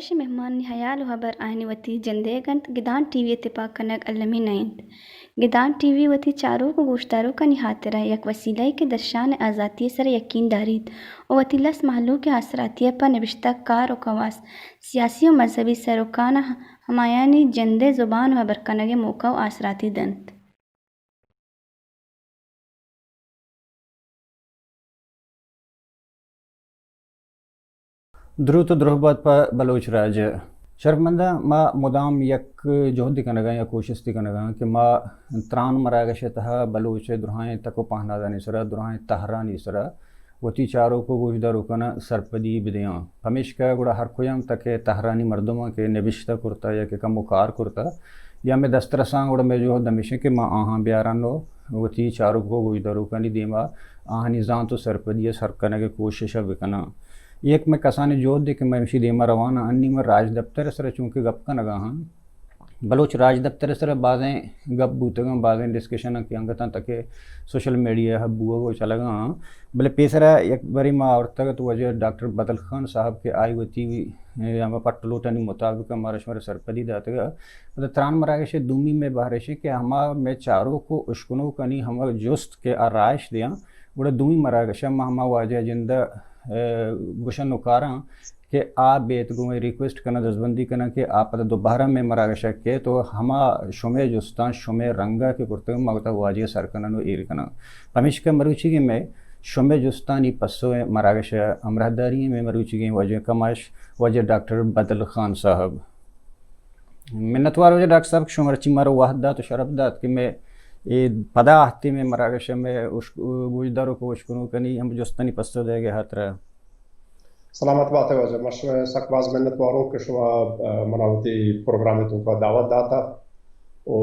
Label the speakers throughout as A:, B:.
A: Bashi mehman hayal habar ahni wati jandegant Gidan TV اتفاق کنک علمی نائند گدان ٹی وی وتی چاروں کو گوشتاروں کا نہاترہ یک وسیلہ کے درشان آزادی سر یقین دارید و وتی لس محلوں کے اثراتیہ پر نوشتہ کار و کواس سیاسی و مذہبی سروکانہ ہمایانی جندے زبان و برکنگ موقع و اثراتی دنت.
B: درود و درهبات پا بلوچ راج شرمندہ ما مدام یک جہد کنگا یا کوشش کنگا کہ ما تران مراگش تہا بلوچ درہائیں تکو پہنا نسرا درہائیں تہرا نسرا وتی چاروں کو گوشدہ روکنا سرپدی بدیاں ہمیش کا گوڑا ہر کویم تک تہرانی مردمہ کے نبشتہ کرتا یا کہ کم وکار کرتا یا میں دسترسان گوڑا میں جو دمیشے کہ ما آہاں بیارانو وتی چاروں کو گوشدہ روکنی دیما آہاں نظام تو سرپدی سرکنے کے کوشش بکنا. ایک میں کسانی جوت دے کہ میں مشی دیما روانہ انی میں راج دفتر سر چونکہ گپ کا نگا ہاں بلوچ راج دفتر سر بعضیں گپ بوتگاں بعضیں ڈسکشن کی انگتاں تک سوشل میڈیا ہبو وہ چلا گا ہاں بلے پیسرا ایک بری ما اور تک وجہ ڈاکٹر بدل خان صاحب کے آئی وتی ہم پٹلوٹنی مطابق ہمارا شمار سرپدی داتا گا مطلب تران مراگش دومی میں بہرشے کہ ہما میں چاروں کو اشکنوں کنی ہما جست کے آرائش دیاں بڑا دومی مراگش ہما واجہ جندہ گوشن نکاراں کہ آپ بیت گو میں ریکویسٹ کرنا دزبندی کرنا کہ آپ دوبارہ میں مراگشہ کے تو ہما شمع جستان شمع رنگا کے کرتے ہیں مگتا واجہ سرکنن و ایر کنا پمیش کا مروچی گی میں شمع جستانی پسو مراگشہ امرہداری میں مروچی گی وجہ کماش وجہ ڈاکٹر بدل خان صاحب منتوار وجہ ڈاکٹر صاحب شمرچی مارو واحد دات و شرف دات کہ میں پدا آہتی میں مراگشہ میں گوشداروں کو اشکنوں کنی ہم جستانی پسو دے گے ہاتھ رہا
C: سلامت بات ہے وجہ مش سکواز منتواروں کے شما مناوتی پروگرامی تو کا دعوت داتا او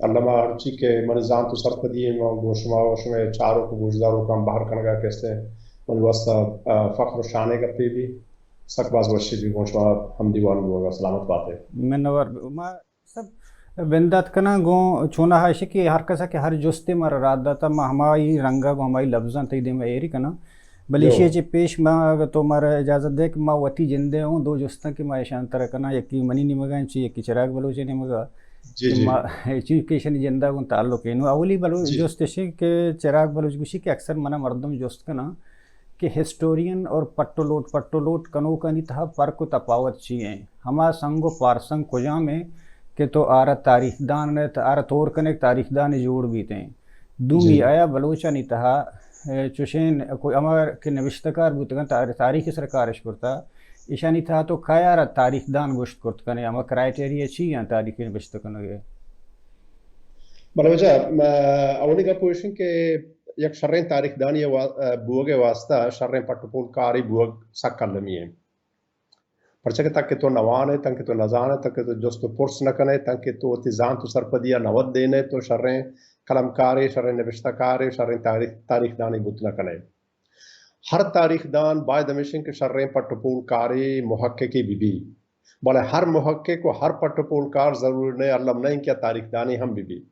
C: علامہ ارچی کے منظام تو سرپدی گو شما چاروں کو گوشداروں کا ہم باہر کنگا کہتے ہیں من واسطہ فخر و شانے گپی بھی سکواز وشی بھی گو شما ہم دیوان ہوگا سلامت بات ہے
B: منور ما سب بندات کنا گو چونا ہے کہ ہر کسا کہ ہر جستے مر رات داتا ما ہمائی رنگا گو ہمائی لفظاں تی دے میں ایری کنا بلیشی چی پیش ما تو مارا اجازت دے کہ ما وطی جندے ہوں دو جستاں کہ ما اشان ترہ کنا یکی منی نمگا چی یکی چراغ بلوچے نمگا چیوکیشن جندہ گون تعلق ہے اولی بلوچ جستشی کہ چراغ بلوچ گوشی کہ اکثر منا مردم جست کنا کہ ہسٹورین اور پٹولوٹ کنو کنی تہا فرق و تفاوت چی ہیں ہما سنگ و پارسنگ کجا میں کہ تو آرہ تاریخ دان آرہ طور کنے تاریخ دان جوڑ بیتے ہیں دومی آیا بلوچہ نہیں تہا چوشین کوئی امر کے نوشتکار بوتگن تاریخ سرکارش کرتا ایشانی تھا تو کھایا رہا تاریخ دان گوشت کرت کنے اما کرائیٹیریا چی ہیں تاریخ نوشتکن گے
C: بلوچہ اولی کا پوشن کہ یک شرین تاریخ دانی بوگے واسطہ شرین پٹپول کاری بوگ سکر لمی ہے پرچہ تک کہ تو نوانے تک کہ تو نزانے تک کہ تو جست پرس نکنے تک کہ تو تیزان تو سرپدیا نوت دینے تو شرین قلم کاری شرین نوشتہ کاری شرین تاریخ دانی بوت نکنے ہر تاریخ دان باید ہمیشن کے شرین پٹپول کاری محققی بھی بولے ہر محقق کو ہر پٹپول کار ضرور نہیں علم نہیں کیا تاریخ دانی ہم بھی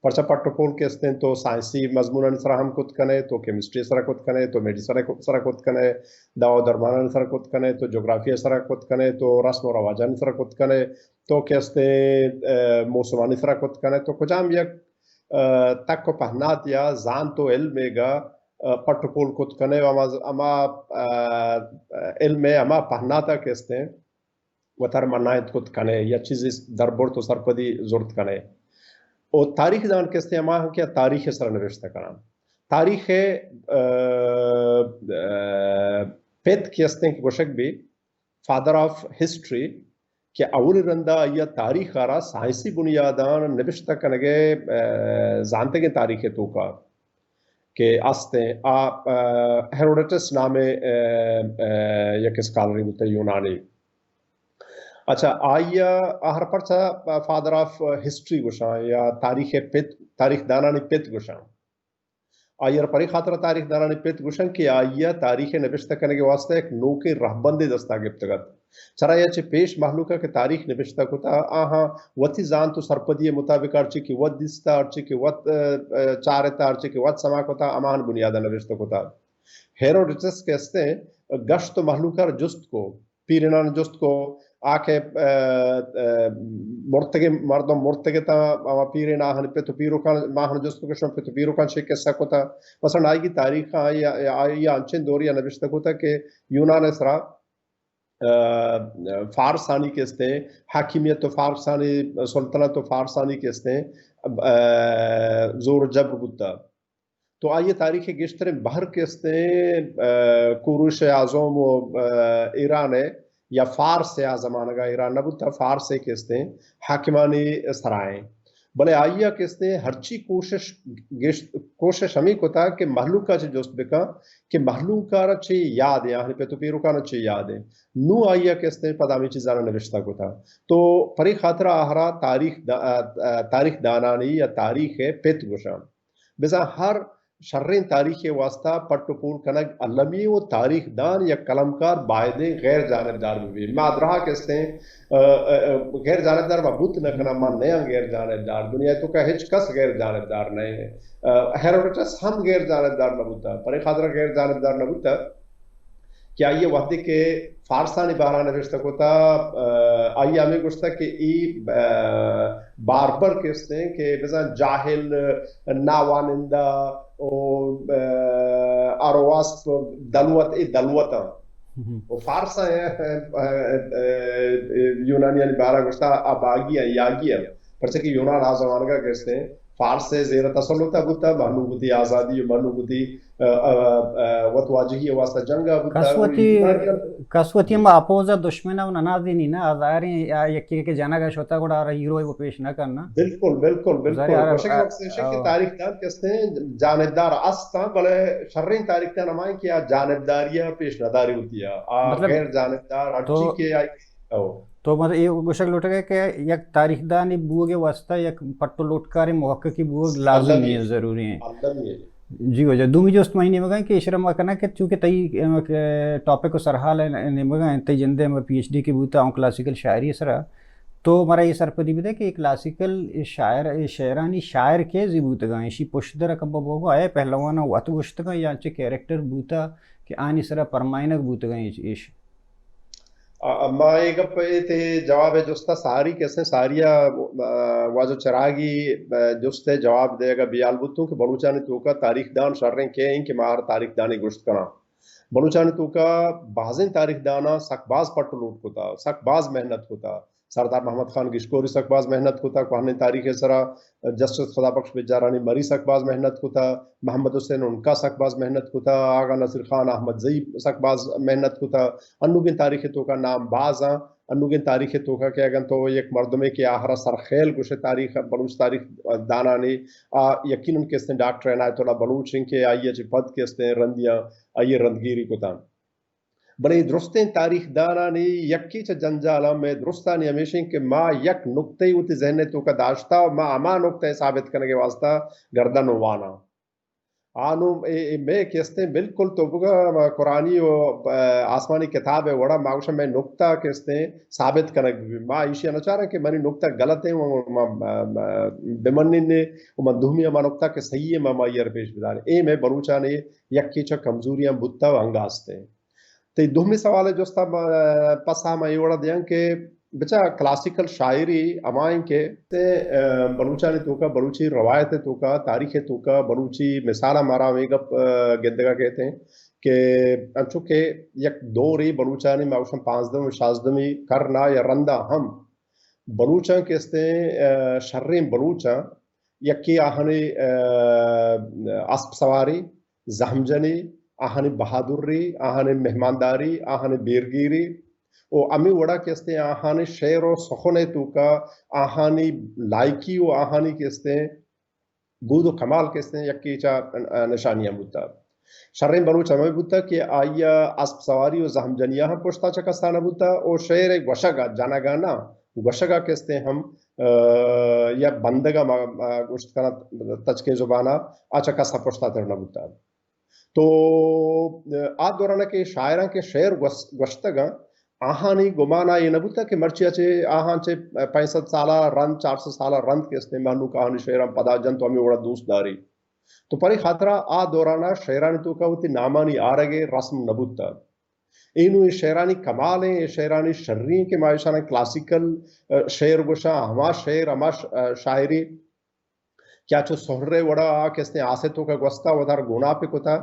C: پرچہ پٹپول کے استیں تو سائنسی مضمون سرہم کت کنے تو کیمسٹری سرہ کت کنے تو میڈیسن سرہ کت کنے دعو درمان سرہ کت کنے تو جغرافیہ سرہ کت کنے تو رسم و رواجان سرہ کت کنے تو کیستے موسمانی سرہ کت کنے تو کجام یک تک کو پہنات یا زان تو علم گا پٹپول کت کنے اما علم اما پہناتا کیستے وطر منائت کت کنے یا چیزی دربور تو سرپدی زورت کنے اور تاریخ دان کے استعمال ہم کیا تاریخ سر نوشتہ کرام تاریخ پیت کی استیں کی گوشک بھی فادر آف ہسٹری کہ اول رندہ یا تاریخ آرہ سائنسی بنیادان نوشتہ کنگے زانتے گے تاریخ تو کا کہ استیں ہیروڈیٹس نامے یک اسکالری ہوتا ہے یونانی اچھا آئیا آہر پرچہ فادر آف ہسٹری گوشان یا تاریخ دانانی پیت گوشان آئیر پری خاطر تاریخ دانانی پیت گوشان کہ آئیا تاریخ نوشتہ کرنے کے واسطے ایک نوکے رہبندی دستا گفتگت چرا یا چھ پیش محلوکہ کہ تاریخ نوشتہ کتا آہاں وطی زان تو سرپدی مطابق ارچی کی وط دستا ارچی کی وط چارتا ارچی کی وط سما کتا امان بنیادہ نوشتہ کتا ہیروڈیٹس کہستے گشت محلوکہ جست کو پیرنان جست کو آکه مردم مرتگتا اما پیرے ناہن پہ تو پیرو کان ماہن جس کشن پہ تو پیرو کان شکل سکتا مثلا آئی کی تاریخ آئی انچن دوری نوشتہ ہوتا کہ یونان اسرا فارسانی کہتے ہیں حاکمیت تو فارسانی سلطنت تو فارسانی کہتے ہیں زور جبر بودتا تو آئیے تاریخ گشتر بہر کہتے ہیں کوروش اعظم و ایران ہے یا فارس یا زمانہ کا ایران نہ بودتا فارس ہے کہتے ہیں حاکمانی سرائیں بلے آئیہ کہتے ہیں ہرچی کوشش ہمیں کو تھا کہ محلوکہ چھ جوست بکا کہ محلوکہ رچے یاد ہے یعنی پہ تو پیروکہ رچے یاد ہے نو آئیہ کہتے ہیں پدامی چیزانا نوشتہ کو تھا تو پری خاطرہ آہرا تاریخ دانانی یا تاریخ پیت گوشان بزا ہر شرین تاریخ واسطہ پٹو پول کنگ علمی و تاریخ دان یا قلمکار باعدے غیر جانبدار بھی مادرہ کہتے ہیں غیر جانبدار بہت نہ کنا مان نیا غیر جانبدار دنیا تو کا ہچ کس غیر جانبدار نہیں ہے ہیروڈوٹس ہم غیر جانبدار نہ بوتا پر خاطر غیر جانبدار نہ بوتا کیا یہ وحدی کے فارسانی بارہ نوشتہ کو تھا آئیے ہمیں گوشتا کہ ای باربر کہتے ہیں کہ مثلا جاہل ناوانندہ آرواس دلوت دلوتا وہ فارسا ہے یونانیانی بارہ گوشتا اب آگیا یاگیا پرچہ کہ یونان آزمان کا کہتے ہیں فارس سے زیر تسلطہ بودتا محنو بودی آزادی محنو بودی وطواجہی واسطہ جنگا بودتا
B: کسوتی ما اپوزا دشمنہ و ننازینی نا آزاری یا یکی کہ جانا گا شوتا گوڑا آرہ ہیروئی وہ پیش نہ کرنا
C: بالکل بالکل بالکل وشک وقت سے کہ تاریخ دان کہتے ہیں جانبدار استا بلے شرین تاریخ دان ہمائیں کہ جانبداریہ پیش نداری ہوتی ہے غیر جانبدار اچھی کے آئی
B: تو مطلب یہ گوشک لوٹا گیا کہ یک تاریخ دانی بوگے واسطہ یک پٹو لوٹکاری محققی بوگ لازمی ہے ضروری ہیں جی وجہ دومی جو اس مہینے میں گئے کہ اشرم وکنا کہ چونکہ تئی ٹاپک کو سرحال ہے نمگا تئی جندے میں پی ایچ ڈی کی بوتا ہوں کلاسیکل شاعری سرا تو ہمارا یہ سر پدی بھی کہ کلاسیکل شاعرانی شاعر کے زی بوتا گا اسی پشت در کبا بوگو آئے پہلوانا وقت گوشت گا یا چے کیریکٹر بوتا کہ آنی سرا پرمائنک بوتا گا ایش
C: ما ایک تے جواب ہے جستا ساری کیسے ساریا واجو چراغی جستے جواب دے گا بیال بوتوں کہ بلوچانی تو کا تاریخ دان شرریں کہ ان کے ماہر تاریخ دانی گشت کرنا بلوچانی تو کا بعضیں تاریخ دانا سکباز پٹ لوٹ ہوتا سکباز محنت ہوتا سردار محمد خان گشکوری سکباز محنت ہوتا کوہنے تاریخ سرا جسٹس خدا بخش بیجارانی مری سکباز محنت ہوتا محمد حسین ان کا سکباز محنت ہوتا آغا نصر خان احمد زئی سکباز محنت ہوتا انوگن تاریخ تو کا نام باز ہیں انوگن تاریخ تو کا کہ اگر تو ایک مردمے کے آہرہ سرخیل کچھ تاریخ بلوچ تاریخ دانانی یقیناً کہتے ہیں ڈاکٹر عنایت اللہ بلوچ ان کے آئیے چی پد کہتے ہیں رندیاں آئیے رندگیری کو تاں بلے درستیں تاریخ دانانی یکی چا جنجالا میں درستانی ہمیشہ کہ ما یک نکتے ہوتی ذہنے تو کا داشتا ما اما نکتے ثابت کرنے کے واسطہ گردن وانا آنو میں کہتے ہیں بالکل تو بگا قرآنی و آسمانی کتاب ہے وڑا ماغوشا میں نکتہ کہتے ہیں ثابت کرنے کے ما ایشی نہ چاہ رہا کہ منی نکتہ غلط ہے بمنی نے مندومی ما نکتہ کہ صحیح ہے ما یہ پیش بدارے اے میں بلوچانے یکی چا کمزوریاں بھتا و ہنگاستے ہیں تو دومی سوال ہے جو پسا میں یہ وڑا دیاں کہ بچا کلاسیکل شاعری امائیں کے بلوچانی تو کا بلوچی روایت تو کا تاریخ تو کا بلوچی مثالہ مارا ویگپ گندگا کہتے ہیں کہ چونکہ یک دوری بلوچانی معوشم 15 شازدمی کرنا یا رندہ ہم بلوچاں کہتے ہیں شرین بلوچاں یکی آہنی اسب سواری زہمجنی آہنی بہادری آہنی مہمانداری آہنی بیرگیری او امی وڑا کہتے ہیں آہانی شعر و سخنے تو کا آہانی لائکی و آہانی کہتے ہیں بود و کمال کہتے ہیں یکی چا نشانیاں بوتا شرین بلوچ ہمیں بوتا کہ آئیا اسب سواری و زہم جنیہ ہم پشتا چکستانا بوتا او شعر گوشگا جانا گانا گوشگا کہتے ہیں ہم یا بندگا گوشت کنا تچکے زبانا آچکا سا پشتا ترنا بوتا تو آد دورانا کہ شاعران کے شعر گوشتگا آہانی گمانا یہ نبوتا کہ مرچی اچھے آہان چے 65 سالہ رند 400 سالہ رند کے استعمالو کہانی شعران پدا جن تو ہمیں وڑا دوست داری تو پری خاطرہ آ دورانا شعرانی تو کا ہوتی نامانی آرگے رسم نبوتا اینو شعرانی کمال ہیں، شعرانی شرری کے معاشانہ کلاسیکل شعر گوشا ہما شعر ہما شاعری کیا چو سہرے وڑا کستے آسے تو کا گوستا ودار گونا پہ کتا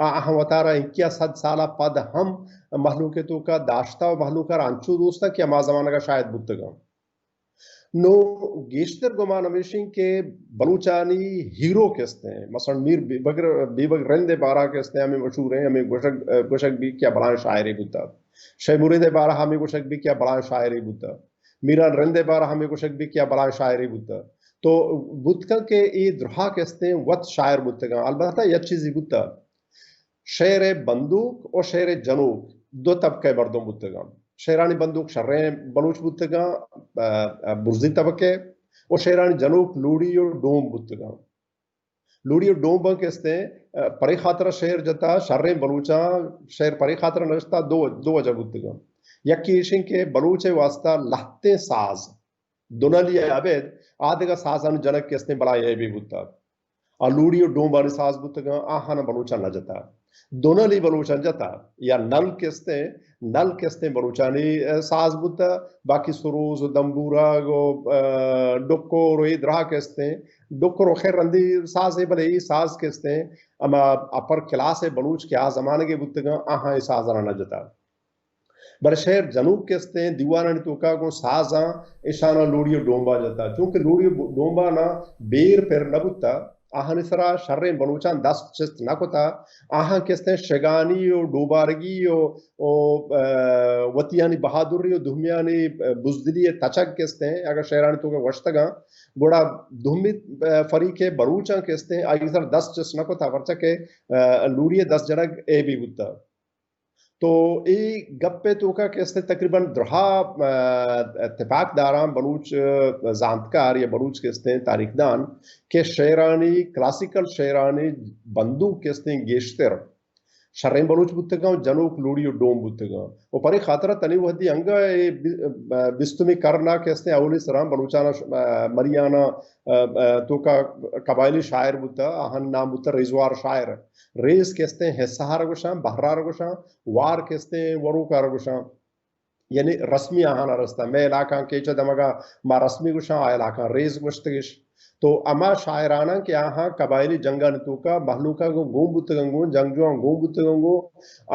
C: آہاں وطارا انکیا 100 سالہ پد ہم محلوکے تو کا داشتا و محلوکہ رانچو دوستا کیا ما زمانہ کا شاید بودتگا نو گیشتر گمان ہمیشن کے بلوچانی ہیرو کستے ہیں، مثلا میر بیبگ رندے بارہ کستے ہیں ہمیں مشہور ہیں، ہمیں گوشک بھی کیا بلائیں شاعری بودتا، شہ مرید بارہ ہمیں گوشک بھی کیا بلائیں شاعری بودتا، میران رندے بارہ ہمیں گوشک بھی کیا بلائیں شاعری بودتا. تو بودکا کے ای درہا کستے ہیں وط شاعر بودتگا. البتہ یک چیزی بودتا، شعر بندوق اور شعر جنوب دو طبقے مردم بودتگا. شعرانی بندوق شریں بلوچ بودتگا برزی طبقے، اور شعرانی جنوب لوڑی اور ڈوم بودتگا. لوڑی اور ڈوم کستے ہیں پری خاطرہ شعر جتا شریں بلوچاں شعر پری خاطرہ نشتا دو وجہ بودتگا. یکی ایشن کے بلوچے واسطہ لہتے ساز دونالی عبید آدھگا سازان جنک کستے بلا یہ بھی بودتا. لوڑی اور ڈوم بانی ساز بودتگا آہانا بلوچا نہ جتا. دونالی بلوچان جتا یا نل کستے بلوچانی ساز بودتا. باقی سروز و دمبورا ڈکو روی درہا کستے ڈکو رو خیر رندی ساز ہے بلے ای ساز کستے اما اپر کلاس بلوچ کیا زمانے کے بودتگا آہاں ای سازانا نہ جتا. بر شہر جنوب کستے ہیں دیوانانی توکا کو سازاں اشانا لوڑی و ڈومبا جتا. چونکہ لوڑی و ڈومبا نا بیر پر نبوتا آہاں سرا شریں بلوچان 10 چست نہ کتا. آہاں کستے ہیں شگانی و ڈوبارگی و وطیانی بہادری و دھمیانی بزدلی تچک کستے ہیں اگر شہرانی توکا وشتگا گوڑا دھمی فریق بلوچان کستے ہیں آئی سر 10 چست نہ کتا ورچہ کے لوڑی 10 جنگ اے بھی بودتا. تو ای گپے توکا کستے تقریباً درہا اتفاق داران بلوچ زانتکار یا بلوچ کستے ہیں تاریخ دان کہ شعرانی کلاسیکل شعرانی بندوق کستے ہیں گیشتر شریں بلوچ بودتگا جنوب لوڑی و ڈوم بودتگا. و پری خاطرہ تنی وحدی انگا بستمی کرنا کستے ہیں اولی سرام بلوچانا مریانا توکا قبائلی شاعر بودتا. آہن نام بودتا ریزوار شاعر. ریز کستے ہیں حصہ رگوشان بہرہ رگوشان وار کستے ہیں وروکا رگوشان یعنی رسمی آہانا رستا. میں علاقہ کیچا دمگا ما رسمی گوشان آ علاقہ ریز گوشتگش. تو اما شاعرانہ کے آہاں قبائلی جنگا نتوکا محلوکا کو گون بودتگنگو جنگجوان گون بودتگنگو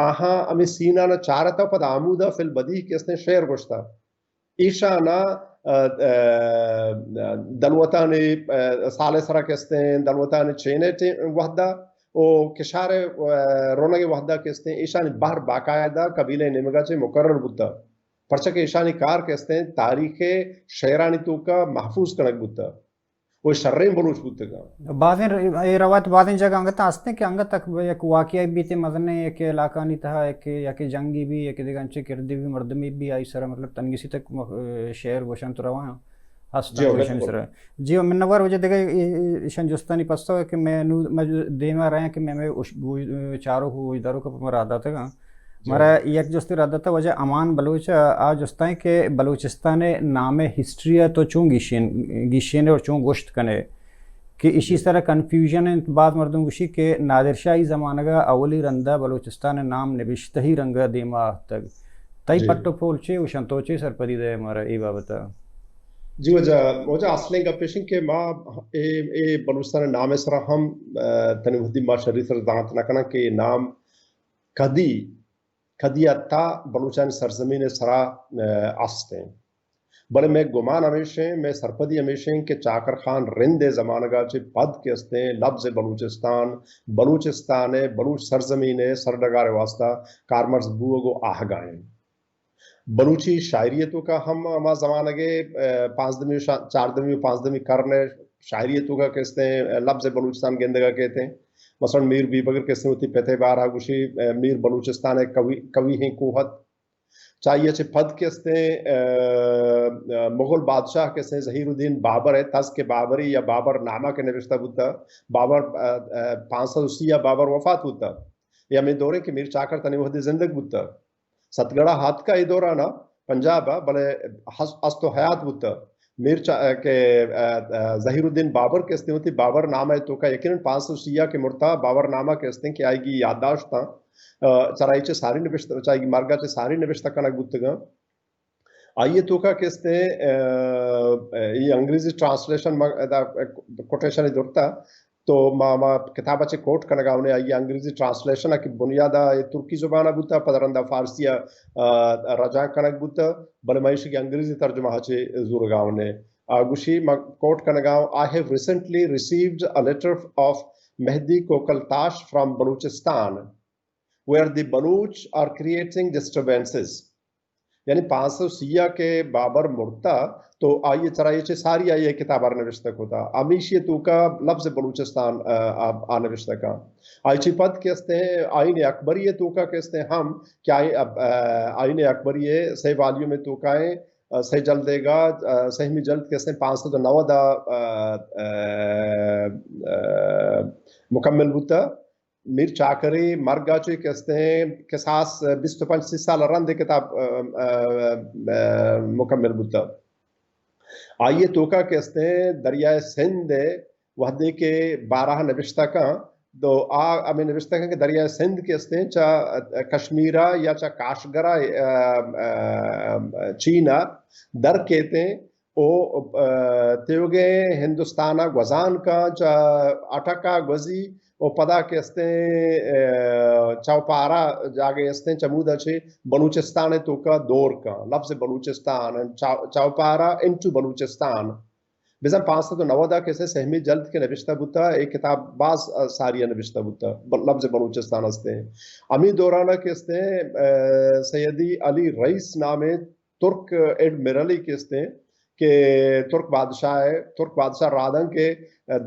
C: آہاں امی سینانا چارتا پد آمودا فی البدیح کستے ہیں شعر گوشتا. ایشانا دلوتانی سالسرہ کستے ہیں دلوتانی چینے وحدہ او کشار رونگ وحدہ کستے ہیں ایشانی بہر باقاعدہ قبیلہ نمگا چے مقرر بودتا. پرچہ کہ ایشانی کار کستے ہیں تاریخ شعرانی توکا محفوظ کنک بودتا. وہ شریں بلوچ بودتگا.
B: بعضیں روایت بعضیں جگہ انگتا ہستے ہیں کہ انگت تک ایک واقعی بھی تے مزنے ایک علاقہ نہیں تھا ایک جنگی بھی ایک دیگا انچے کردی بھی مردمی بھی آئی سرہ مطلب تنگیسی تک شعر گوشن تو رواں ہستا گوشن سرہ. جی من نوار وجہ دیگا ایشان جستانی پستا ہے کہ میں دیما رہے ہیں کہ میں چاروں کو اداروں کا مرادہ تھا مرا یک جستی رادہ تھا وجہ امان بلوچ آج جستا ہے کہ بلوچستان نام ہسٹری ہے تو چون گیشین اور چون گوشت کنے کہ اسی طرح کنفیوژن ہے بعض مردم گوشی کہ نادر شاہی زمانہ کا اولی رندہ بلوچستان نام نبشتہ ہی رنگا دیما تک تائی پٹو پھولچے وشنتوچے سرپدی دے ہمارا ای بابتا.
C: جی وجہ اصلیں گا پیشن کہ ما اے بلوچستان نام سرا ہم تنوہدی ما شریف سر دانت نکنا کہ نام کدی اتا بلوچان سرزمین سرا آستے ہیں. بلے میں گمان ہمیشہ میں سرپدی ہمیشہ کہ چاکر خان رند زمانگا چے پد کے استے ہیں لفظ بلوچستان بلوچ سرزمین سردگار واسطہ کارمرز بوگو آہگائیں. بلوچی شاعریتوں کا ہم ہما زمانہ کے 4 5 کرنے شاعریتوں کا کہتے ہیں لفظ بلوچستان گندگا کہتے ہیں. مثلا میر بی بگر کہتے ہیں ہوتی پیتے بارہ گوشی میر بلوچستان کوی ہیں کوہت چاہیے چھے پھد کہتے ہیں مغل بادشاہ کہتے ہیں ظہیر الدین بابر ہے تز کے بابری یا بابر نامہ کے نوشتہ بودتا. بابر 580 بابر وفات بودتا یا میں دورے کہ میر چاکر تنی وحدی زندگ بودتا. ستگڑا ہاتھ کا ای دورہ نا پنجاب بلے ہست و حیات بودتا. میر کے ظہیر الدین بابر کہتے ہوتی بابر نامہ تو کا یقیناً 580 کے مرتا بابر نامہ کہتے ہیں کہ آئے گی یادداشت تھا چرائچ ساری نبشت چاہی مارگا چ ساری نبشتہ کنک بودتگا آئیے تو کا کہتے ہیں یہ انگریزی ٹرانسلیشن کوٹیشن درتا تو ما کتابہ چے کوٹ کنگا انہیں آئیے انگریزی ٹرانسلیشن کی بنیادہ ترکی زبانہ بوتا پدرندہ فارسیہ رجا کنگ بوتا بل معیشی کی انگریزی ترجمہ چے زورگا انہیں گوشی ما کوٹ کنگا I have recently received a letter of Mehdi Kokaltash from Balochistan where the Baloch are creating disturbances. یعنی 500 سیاہ کے بابر مرتا تو آئیے چرائیے چھے ساری آئیے کتاب نوشتہ کو تھا امیشی تو کا لفظ بلوچستان نوشتہ کا آئیچی پد کہتے ہیں آئین اکبریہ تو کا کہتے ہیں ہم کیا آئین اکبریہ صحیح والیوں میں تو کا ہے صحیح جلد دے گا صحیح جلد کہتے ہیں 590 مکمل ہوتا میر چاکری مرگا چوی کہتے ہیں قصاص 25 سال رند کتاب مکمل بودتا آئیے توکا کہتے ہیں دریائے سندھ وحدے کے 12 نوشتہ کا تو ہمیں نوشتہ کا کہ دریائے سندھ کہتے ہیں چاہ کشمیرہ یا چاہ کاشگرہ چینا در کہتے ہیں او تیوگے ہندوستانہ گوزان کا چاہ اٹھکا گوزی وہ پدا کہتے ہیں چوپارا جاگے استے ہیں چمودہ چھے بلوچستان تو کا دور کا لفظ بلوچستان چوپارا انٹو بلوچستان بزن 590 کیسے سہمی جلد کے نوشتہ بوتا ایک کتاب بعض ساریہ نوشتہ بوتا لفظ بلوچستان استے ہیں امی دورانہ کہتے ہیں سیدی علی رئیس نامے ترک ایڈمرلی کہتے ہیں کہ ترک بادشاہ رادن کے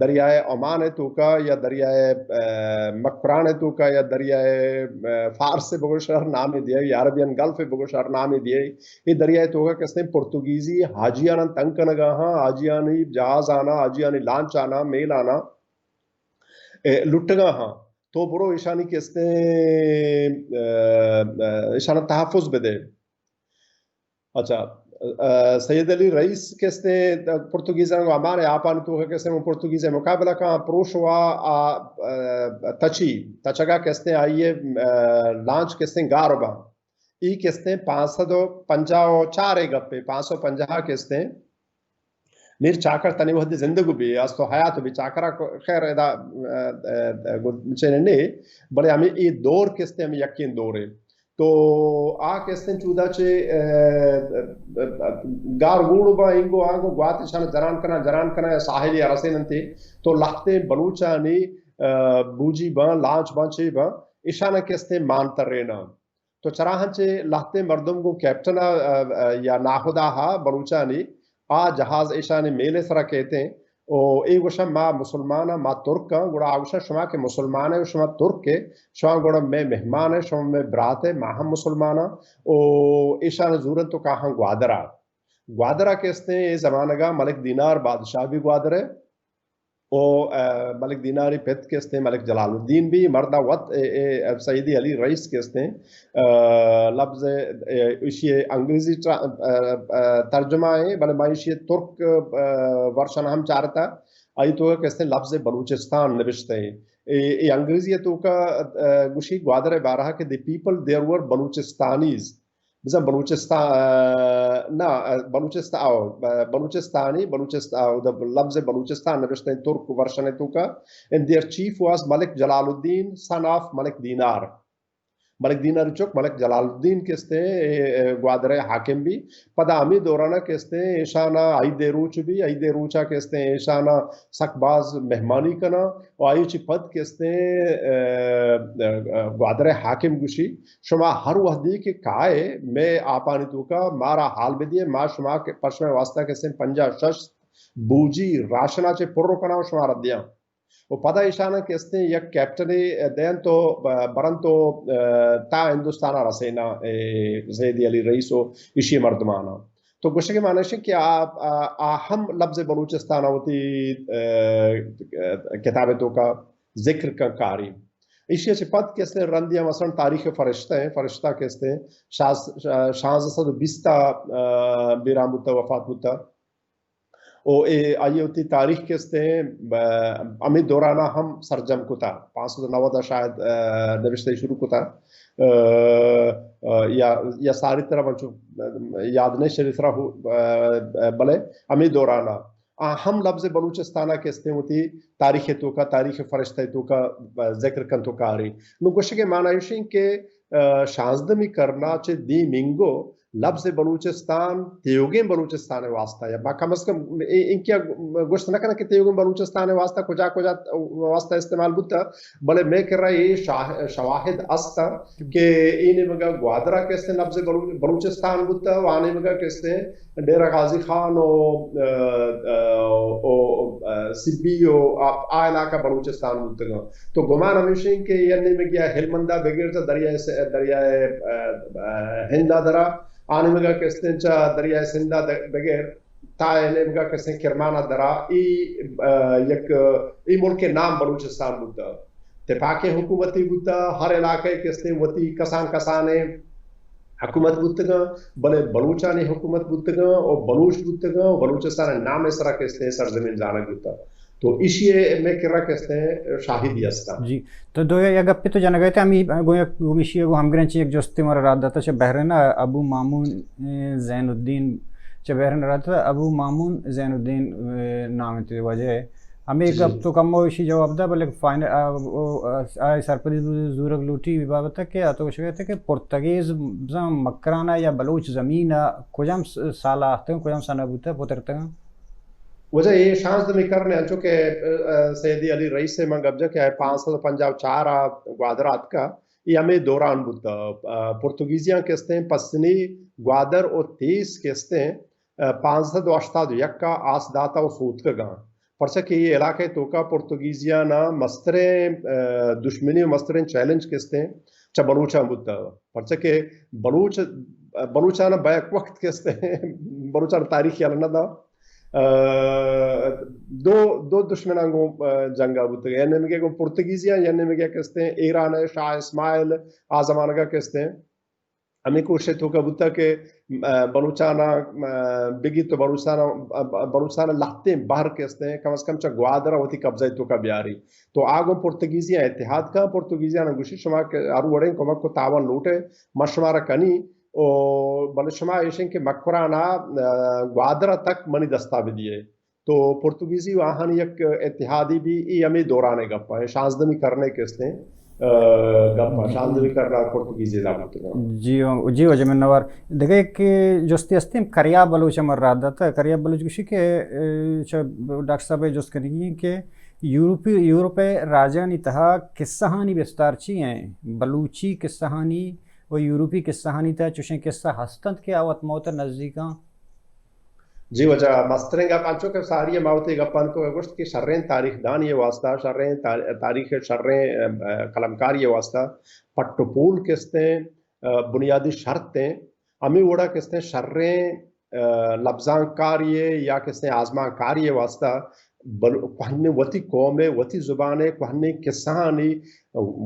C: دریائے عمان تو کا یا دریائے مکران تو کا یا دریائے فارس سے بگو شہر نامی دیا یا عربین گلف بگو شہر نامی دیا یہ دریائے تو کا کہتے ہیں پرتگیزی حاجیانا تنکنگا ہاں حاجیانی جہاز آنا حاجیانی لانچ آنا میل آنا لٹگا ہاں تو برو ایشانی کہتے ہیں ایشانہ تحفظ بدے اچھا سید علی رئیس کہتے ہیں پرتگیزان کو ہمارے آپان تو کہتے ہیں پرتگیز مقابلہ کا پروشوا تچگا کہتے ہیں آئیے لانچ کہتے ہیں گاربا ای کہتے ہیں 554 گپے 550 کہتے ہیں میر چاکر تنی وحدی زندگو بھی اس تو حیات بھی چاکرہ خیر ادا چیننے بڑے ہمیں یہ دور کہتے ہیں ہمیں یقین دور ہے تو کہتے ہیں چودہ چھے گار گوڑو با انگو آنگو گوات شان جران کنا یا ساحلی رسینن تھے تو لختے بلوچانی بوجی با لانچ با چھے با اشانہ کہتے ہیں مانتر رینا تو چراہن چھے لختے مردم کو کیپٹنا یا ناخدا ہا بلوچانی جہاز اشانے میلے سرا کہتے ہیں او ای گوشا ما مسلمانا ما ترکا گوڑا آگوشا شما کے مسلمان ہے شما ترک ہے شما گوڑا میں مہمان ہے شما میں برات ہے ما ہم مسلمانا او ایشان زورن تو کہاں گوادرہ کہتے ہیں یہ زمانگا ملک دینار بادشاہ بھی گوادر ہے او ملک دیناری پیت کہتے ہیں ملک جلال الدین بھی مردہ وط سیدی علی رئیس کہتے ہیں لفظ اسی انگریزی ترجمہ ہے بلے مائشی ترک ورشن ہم چارتا آئی تو کہتے ہیں لفظ بلوچستان نوشتے ہیں یہ انگریزی تو کا گوشی گوادر بارہا کہ دی پیپل دیر ور بلوچستانیز مثلا بلوچستانی لفظ بلوچستان نوشتے ہیں ترک ورشن تو کا and their chief was Malik Jalal Uddin son of ملک دینار چک ملک جلال الدین کہتے ہیں گوادر حاکم بھی پدا امی دورانہ کہتے ہیں ایشانہ عید روچ بھی عید روچہ کہتے ہیں ایشانہ سکباز مہمانی کنا و آئی چی پد کہتے ہیں گوادر حاکم گوشی شما ہر وحدی کے کائے میں آپانی تو کا مارا حال بدیے ما شما کے پرشم واسطہ کہتے ہیں 50 بوجی راشنہ چے پر رکنا شما ردیاں وہ پدا اشانہ کہتے ہیں یک کیپٹنی دین تو برن تو تا ہندوستانہ رسینا زیدی علی رئیس و اشی مردمانا تو گوشے کے معنی ہے کہ ہم لفظ بلوچستانہ ہوتی کتابتوں کا ذکر کا کاری اشیاء سے پد کہتے ہیں رندیاں مثلا تاریخ فرشتہ کہتے ہیں 1620 بیرام ہوتا وفات ہوتا او آئیے ہوتی تاریخ کہتے ہیں امی دورانا ہم سرجم کتا 590 شاید نوشتے شروع کتا یا ساری طرح منچو یاد نہیں شریف رہا بلے امی دورانا ہم لفظ بلوچستانہ کہتے ہیں ہوتی تاریخ تو کا تاریخ فرشتہ تو کا ذکر کن تو کاری نو گوشت کے معنی یوشین کہ شانزدمی کرنا چے دی منگو لفظ بلوچستان تیوگین بلوچستان واسطہ یا کم از کم ان کیا گوشت نہ کرنا کہ تیوگین بلوچستان واسطہ کجا واسطہ استعمال بوتا بلے میں کر رہا یہ شواہد استا کہ اینے مگا گوادرہ کہتے ہیں لفظ بلوچستان بوتا وانے مگا کہتے ہیں ڈیرہ غازی خان سبی آ علاقہ بلوچستان بوتا گا تو گمان ہمیشہ کہ یعنی میں گیا ہلمندہ بغیر تا دریائے ہندہ درہ آنے مگا کہتے ہیں دریائے سندہ بغیر تائنے مگا کہتے ہیں کرمانہ درہ ای ملک نام بلوچستان بوتا تپاک حکومتی بوتا ہر علاقے کہتے ہیں وطی کسان کسانے حکومت بوتا گا بلے بلوچانی حکومت بوتا گا اور بلوچ بوتا گا اور بلوچستان نام اس طرح کہتے ہیں سرزمین جانا بوتا تو اسی میں کرا کہتے ہیں شاہدی استا
B: جی تو دو یا گپی تو جانا گئے تھے ہمیں گومیشی گو ہم گرنچی ایک جوستی مارا رات داتا چھ بحرین ابو مامون زین الدین چھ بحرین رات دا ابو مامون زین الدین نام تی وجہ ہے ہمیں ایک گپ تو کم ہوشی جواب دا بلکہ فائنل آئی سرپریز زورگ لوٹی بھی بابتا کہ آتو کچھ گئے تھے کہ پرتگیز مکرانہ یا بلوچ زمین کجام سالہ آتے ہیں کجام سالہ بوتا ہے پوترتے ہیں
C: وجہ یہ شانزدمی کرنے انچو کہ سیدی علی رئیس سے منگ ابجا کہ 554 گوادرات کا یہ ہمیں دوران بوتا پرتگیزیاں کہتے ہیں پسنی گوادر اور 30 کہتے ہیں 581 کا آس داتا و سوت کا گاں پرچہ کہ یہ علاقے تو کا پرتگیزیاں نا مستریں دشمنی و مستریں چیلنج کہتے ہیں چا بلوچاں بوتا پرچہ کہ بلوچانا بیک وقت کہتے ہیں بلوچانا تاریخی علنہ دا دو دشمنان کو جنگا بوتے ہیں یعنی میں کہ پرتگیزیاں یعنی میں کہتے ہیں ایران ہے شاہ اسماعیل آزمانہ کا کہتے ہیں ہمیں کوشش تو کا بوتا کہ بلوچانا بگی تو بلوچانا لہتے باہر کہتے ہیں کم از کم چا گوادرہ ہوتی قبضہ تو کا بیاری تو آگوں پرتگیزیاں اتحاد کا پرتگیزیاں نگوشی شما کے آرو وڑیں کمک کو تاون لوٹے مشمارہ کنی اور بلے شما ایشن کے مکرانا گوادرہ تک منی دستاویز دیئے تو پرتگیزی وہاں یک اتحادی بھی ای ہمیں دورانے گپا ہے شانزدمی کرنے کہتے ہیں گپا شانزدمی کرنا پرتگیزی لابط
B: جی وجہ میں نوار دیکھیں کہ جستی ہستیم کریا بلوچ مر رہا تھا کریا بلوچ گوشی کہ ڈاکٹر صاحب جست کرنی کہ یورپ راجانی تہا قصہانی بستار چی ہیں بلوچی قصہانی وہ یورپی قصہ ہانی تھا چوشیں قصہ ہستند کے آوت موت نزدیکاں
C: جی وجہ مسترنگ آپ آنچو کہ ساری موتی گپان کو گوشت کی شرین تاریخ دان یہ واسطہ شرین تاریخ شرین قلمکار یہ واسطہ پٹو پول کہتے ہیں بنیادی شرط ہیں ہمیں وڑا کہتے ہیں شرین لفظان کاریے یا کہتے ہیں آزمان کاریے واسطہ کوہنے وطی قومے وطی زبانے کوہنے کسانی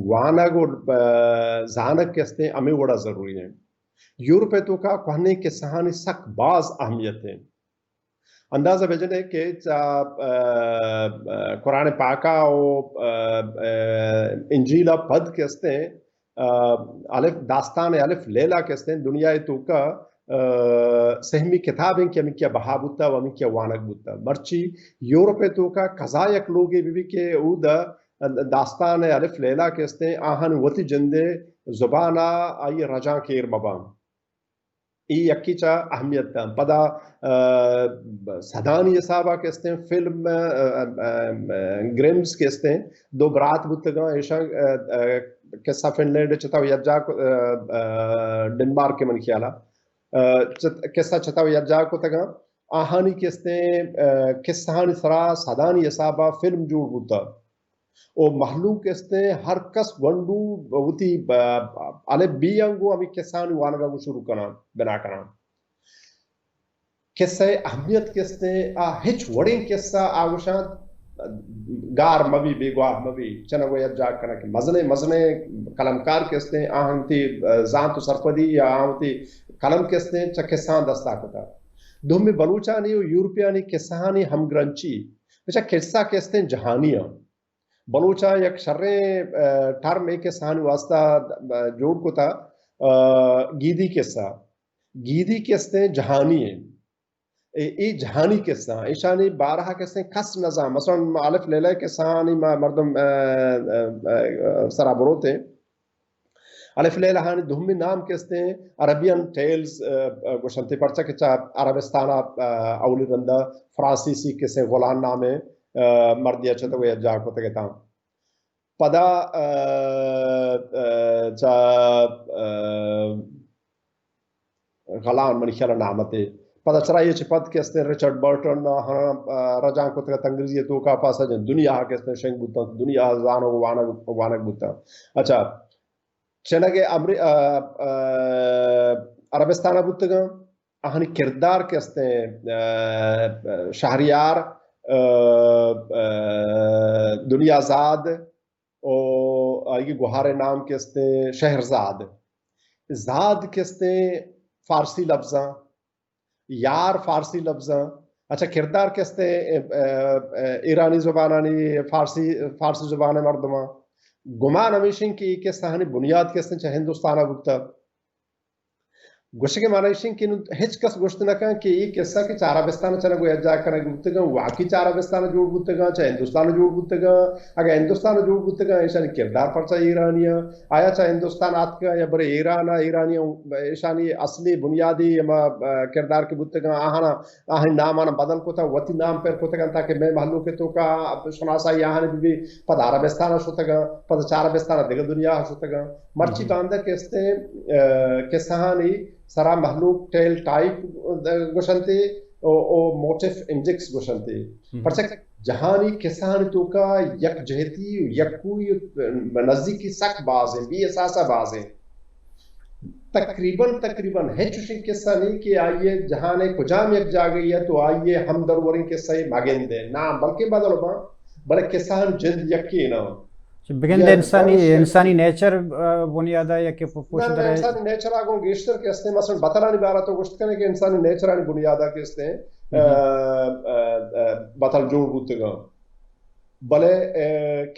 C: وانا گو زانک کہتے ہیں ہمیں وڑا ضروری ہے یورپ تو کا کوہنے کسانی سک باز اہمیت ہے اندازہ بجنے کہ قرآن پاکا و انجیلہ پد کہتے ہیں داستان الف لیلہ کہتے ہیں دنیا تو کا سہمی کتاب ہیں کہ ہمیں کیا بہا بوتا و ہمیں کیا وانک بوتا مرچی یورپ تو کا قضایق لوگی بھی کہ او دا داستان الف لیلہ کہتے ہیں آہن وطی جندے زبانہ آئی رجاں کیر مبام ای یکی چا اہمیت تھا پدا سدانی صاحبہ کہتے ہیں فلم گریمز کہتے ہیں دو برات بتگاں ایشا قصہ فن لینڈ چتا یجا ڈنمارک کے من خیالہ قصہ چتا یجا کو تگاں آہانی کہتے ہیں قصہانی سرا سدانی صاحبہ فلم جوڑ بوتا او محلوم کہتے ہیں ہر کس گنڈو ہوتی علی بیانگو ہمیں کسانی وانگا کو شروع کرنا بنا کرنا قصہ اہمیت کہتے ہیں ہچ وڑیں قصہ آگوشان گار مبی بے گوار مبی چنگو یجا کرنا کہ مزنے قلمکار کہتے ہیں آہنتی زانت و سرپدی یا آہنتی قلم کہتے ہیں چا قصان دستا کتا دومی بلوچانی و یورپیانی کسانی ہمگرنچی بچا قصہ کہتے ہیں جہانیاں بلوچا یک شرے ٹرم ایک کسانی واسطہ جوڑ کو تھا گیدی قصہ گیدی کہتے ہیں جہانی ہیں ای جہانی قصہ ایشانی بارہا کہتے ہیں خس نظام مثلا الف لیلہ کسانی مردم سرابروتے الف لیلہ ہانی دہمی نام کہتے ہیں عربین ٹیلز گوشنتے پرچا کچا عربستانہ اولی رندہ فرانسیسی کسے غلان نام ہے مردیا چھتا ہویا جا کو تکتا پدا غلان منی خیال نامتے پدا چرائیے چھ پد کہتے ہیں ریچرڈ برٹن رجان کو تکتا انگریزی تو کا پاسا جن دنیا کہتے ہیں شنگ بوتا دنیا زانو وانک بوتا اچھا چنگے عربستانہ بوتگا اہنی کردار کہتے ہیں شہریار دنیا زاد اور آئیگی گوھارے نام کہتے ہیں شہرزاد زاد کہتے ہیں فارسی لفظاں یار فارسی لفظاں اچھا کردار کہتے ہیں ایرانی زبانانی فارسی زبان مردمہ گمان ہمیشن کی کہانی بنیاد کہتے ہیں چاہے ہندوستانہ بکتا گوشت کے معنی ہے کہ ہچ کس گوشت نہ کہاں کہ یہ قصہ کہ عربستان چلا گویا جا کر گفتگا واقعی عربستان جوڑ گفتگا چاہے ہندوستان جوڑ گفتگا اگر ہندوستان جوڑ گفتگا ایشانی کردار پرچا ایرانیہ آیا چاہے ہندوستان آت کا یا برے ایران ایرانیہ ایشانی اصلی بنیادی کردار کی گفتگا آہن نام آنا بدل کو تھا وطی نام پر کو تھا تاکہ میں محلوں کے تو کا شناسائی آہن بھی پد عربستان شتگا پد عربستان دیگر دنیا شتگا مرچی باندہ کہتے ہیں کسانی سرا محلوق ٹیل ٹائپ گوشنتے او موٹف انجکس گوشنتے پرچک جہانی کسانی تو کا یک جہتی یک کوئی نزدیکی سک باز ہیں بھی اساسا باز ہیں تقریباً ہے چوشن قصہ نہیں کہ آئیے جہانے کجام یک جا گئی ہے تو آئیے ہم دروریں قصہ ماگین دے نا بلکہ بدل با بلکہ کسان جلد یکی نا
B: بگند انسانی نیچر بنیادہ یا کہ پوشن در
C: انسانی نیچر آگوں گیشتر کہتے ہیں مثلا بطلانی بارہ تو گوشت کرنے کہ انسانی نیچر آنی بنیادہ کہتے ہیں بطل جوڑ بوتگا بلے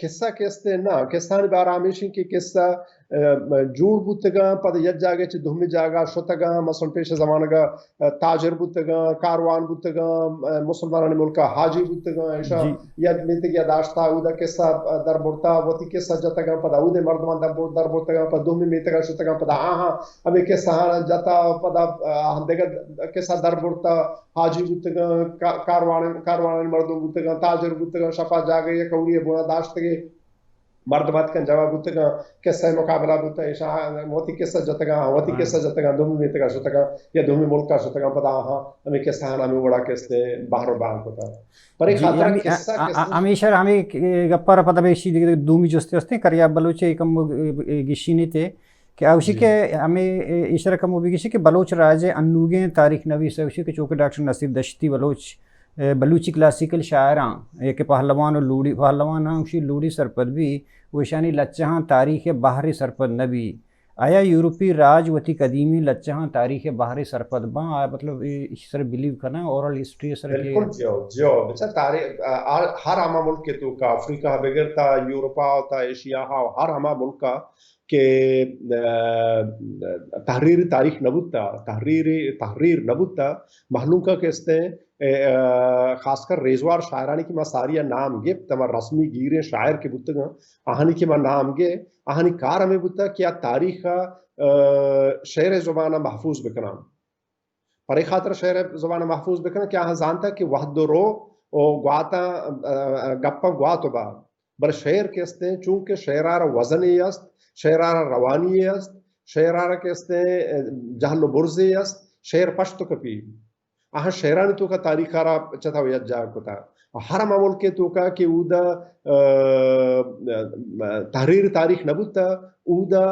C: قصہ کہتے ہیں نا قصانی بارہ ہمیشن کی قصہ جوڑ بوتگا پد یک جاگے چھ دہمی جاگا شتگا مثلا پیش زمانہ گا تاجر بوتگا کاروان بوتگا مسلمانانی ملکا حاجی بوتگا ایشا یا میتے گیا داشتا اودا قصہ در بورتا وطی قصہ جتگا پدا اودے مردمان در بورتگا پد دہمی میتے گا شتگا پدا آہاں ہمیں قصہ جتا پدا دیگر قصہ در بورتا حاجی بوتگا کاروان مردم بوتگا تاجر بوتگا شفا جاگے یا کوری بونا داشتگے مرد بات کن جواب بوتگا قصہ مقابلہ بوتا ہے موتی قصہ جتگا دومی میتگا شتگا یا دومی ملک کا شتگا پدا آہاں ہمیں قصہ ہمیں وڑا کہتے باہر و باہر ہوتا پر ایک خاطرہ قصہ
B: ہمیشہ ہمیں گپار پتہ بیشی دومی جستے ہستے کریا بلوچے کم گشینی تے کہ اوشی کے ہمیں اشارہ کم بھی گشی کہ بلوچ راجے انوگیں تاریخ نویس اوشی کے چونکہ ڈاکٹر نصیر دشتی بلوچی کلاسیکل شاعراں ایک پہلوان اور لوڑی پہلوان اوشی لوڑی سرپد بھی وشانی لچہاں تاریخ باہری سرپد نبی آیا یورپی راج وتی قدیمی لچہاں تاریخ باہری سرپد باں آیا مطلب اس سر بلیو کرنا اورل ہسٹری سر کے
C: بالکل جو بچہ تاریخ ہر ہما ملک کے تو کا افریقہ بغیر تا یورپا تا ایشیا ہر ہما ملک کا کہ تحریر تاریخ نبوتا تحریر نبوتا محلوم کا کہتے ہیں خاص کر ریزوار شاعرانی کی مساریہ نام گے تمہار رسمی گیرے شاعر کے بتگا آہنی کی نام گے آہنی کار ہمیں بتا کیا تاریخ شعر زبانہ محفوظ بکنا پر ایک خاطر شعر زبانہ محفوظ بکنا کیا ہاں جانتا کہ وحد رو گواتا گپا گواتو با بر شعر کہتے ہیں چونکہ شعرار وزنی است شعرار روانی است شعرار کہتے ہیں جہل و برزی است شعر پشت کپی آہاں شعرانی تو کا تاریخ آرہ چتا ہویا جا کتا ہر معمول کے تو کا کہ اودا تحریر تاریخ نبوتا اودا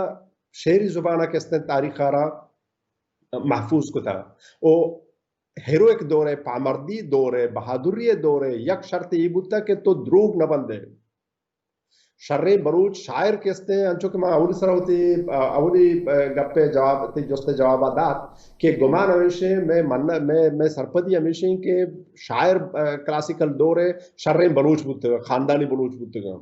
C: شعری زبانہ کہتے ہیں تاریخ آرہ محفوظ کتا او ہیروئک دورے پامردی دورے بہادری دورے یک شرط یہ بوتا کہ تو دروگ نہ بندے شرے بلوچ شاعر کہتے ہیں انچو کہ میں اولی سر ہوتی اولی گپے جواب تی جوستے جواب دات کہ گمان ہمیشہ میں سرپدی ہمیشہ کہ شاعر کلاسیکل دورے شرے بلوچ بودتے گا خاندانی بلوچ بودتے گا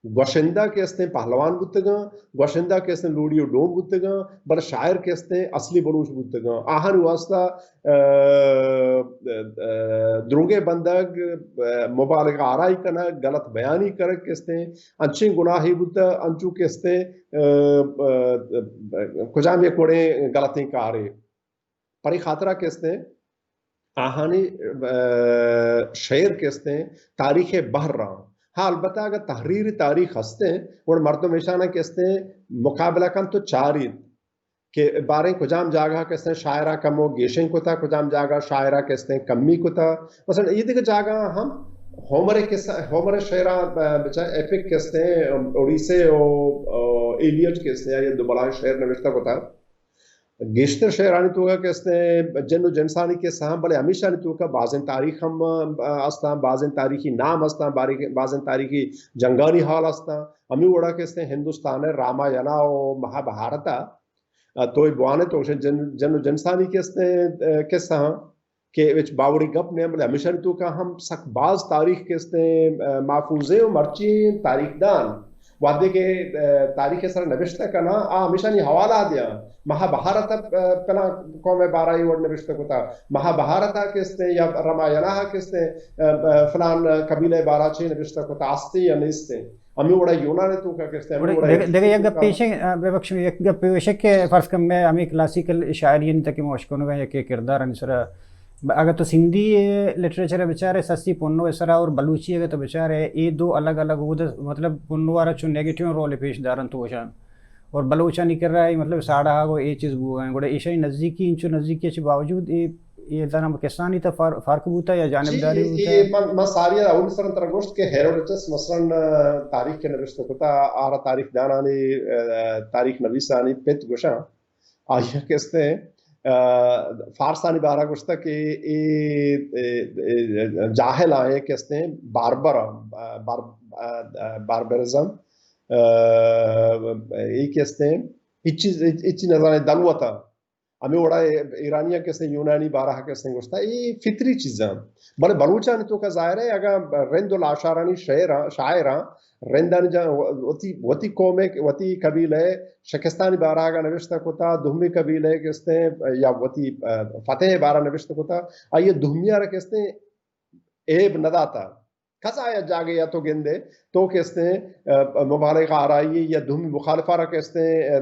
C: گوشندہ کہتے ہیں پہلوان بودتے گا گوشندہ کہتے ہیں لوڑی و ڈوم بودتے گا بل شاعر کہتے ہیں اصلی بلوچ بودتے گا آہن واسطہ دروگے بندگ مبالغ آرائی کنا غلط بیانی کرک کہتے ہیں انچیں گناہی بودتا انچو کہتے ہیں کجام یہ کوڑے غلطیں کارے پری خاطرہ کہتے ہیں آہانی شعر کہتے ہیں تاریخ بحر رہا ہاں البتہ اگر تحریر تاریخ ہستے ہیں اور مردم اشانہ کہتے ہیں مقابلہ کن تو چارید کہ باریں کجام جاگہ کہتے ہیں شاعرہ کمو گیشن کو تھا کجام جاگہ شاعرہ کہتے ہیں کمی کو تھا مثلا یہ دیکھ جاگہ ہم ہومر شعرہ بچہ ایپک کہتے ہیں اوڈیسے اور ایلیٹ کہتے ہیں یہ دو بلائیں شعر نوشتہ کو تھا گیشتر شعرانی تو کہتے ہیں جن و جنسانی کے سہم بلے ہمیشہ نہیں تو کا بعضیں تاریخ ہم استان بعضیں تاریخی نام استان بعضیں تاریخی جنگانی حال استان ہمیں وڑا کہتے ہیں ہندوستان ہے راما ینا و مہا بھارتا تو بوانے تو جن و جنسانی کہتے ہیں کس طرح کہ وچ باوری گپ نے بلے ہمیشہ نہیں تو کا ہم سک بعض تاریخ کہتے ہیں محفوظیں و مرچی تاریخ دان وعدے کے تاریخ سر نوشتہ کنا ہمیشہ نہیں حوالہ دیا مہا بھارت پہلا قوم بارائی اور نوشتہ کو تھا مہا بھارتا کہتے ہیں یا رامائنہ کہتے ہیں فلان قبیلہ باراچی نوشتہ کو تھا آستے یا نیستے ہمیں وڑا یونان تو کا کہتے ہیں
B: دیکھیں یک گپ پیشے ببخش یک گپ پیشے کہ فرض کم میں ہمیں کلاسیکل شاعرین تک موشکونوں گا یا کہ کردار انسرا اگر تو سندھی لٹریچر بیچارے سستی پنو اسرا اور بلوچی اگر تو بیچارے یہ دو الگ الگ وہ مطلب پنو وارا چون نیگیٹیو رول پیش دارن تو وشان اور بلوچا نہیں کر رہا ہے مطلب ساڑھا آگو یہ چیز بو گئے گوڑے ایشای نزدیکی انچو نزدیکی اچھے باوجود یہ ذرا کسانی تا فرق بوتا یا جانبداری بوتا
C: میں ساری اول سرن ترگوشت کے ہیروڈیٹس مثلا تاریخ کے نوشتہ کتا آرہ تاریخ دانانی تاریخ نویسانی پیت گوشاں آئیہ کہتے ہیں فارسانی بارہ گوشتا کہ جاہل آئے کہتے ہیں باربرزم یہ کہتے ہیں اچھی نظریں دلوتا ہمیں وڑا ایرانیہ کہتے ہیں یونانی بارہ کہتے ہیں گوشتا یہ فطری چیزاں بلے بلوچانی تو کا ظاہر ہے اگر رند الاشارانی شاعران رندانی جا وطی قوم ہے وطی قبیل ہے شکستانی بارہ کا نوشتہ کوتا دہمی قبیل ہے کہتے ہیں یا وطی فتح بارہ نوشتہ کوتا آئیے دہمیہ رہا کہتے ہیں عیب نداتا کھس آیا جاگے یا تو گندے تو کہتے ہیں مبالغ آرائی یا دہمی مخالفہ رہا کہتے ہیں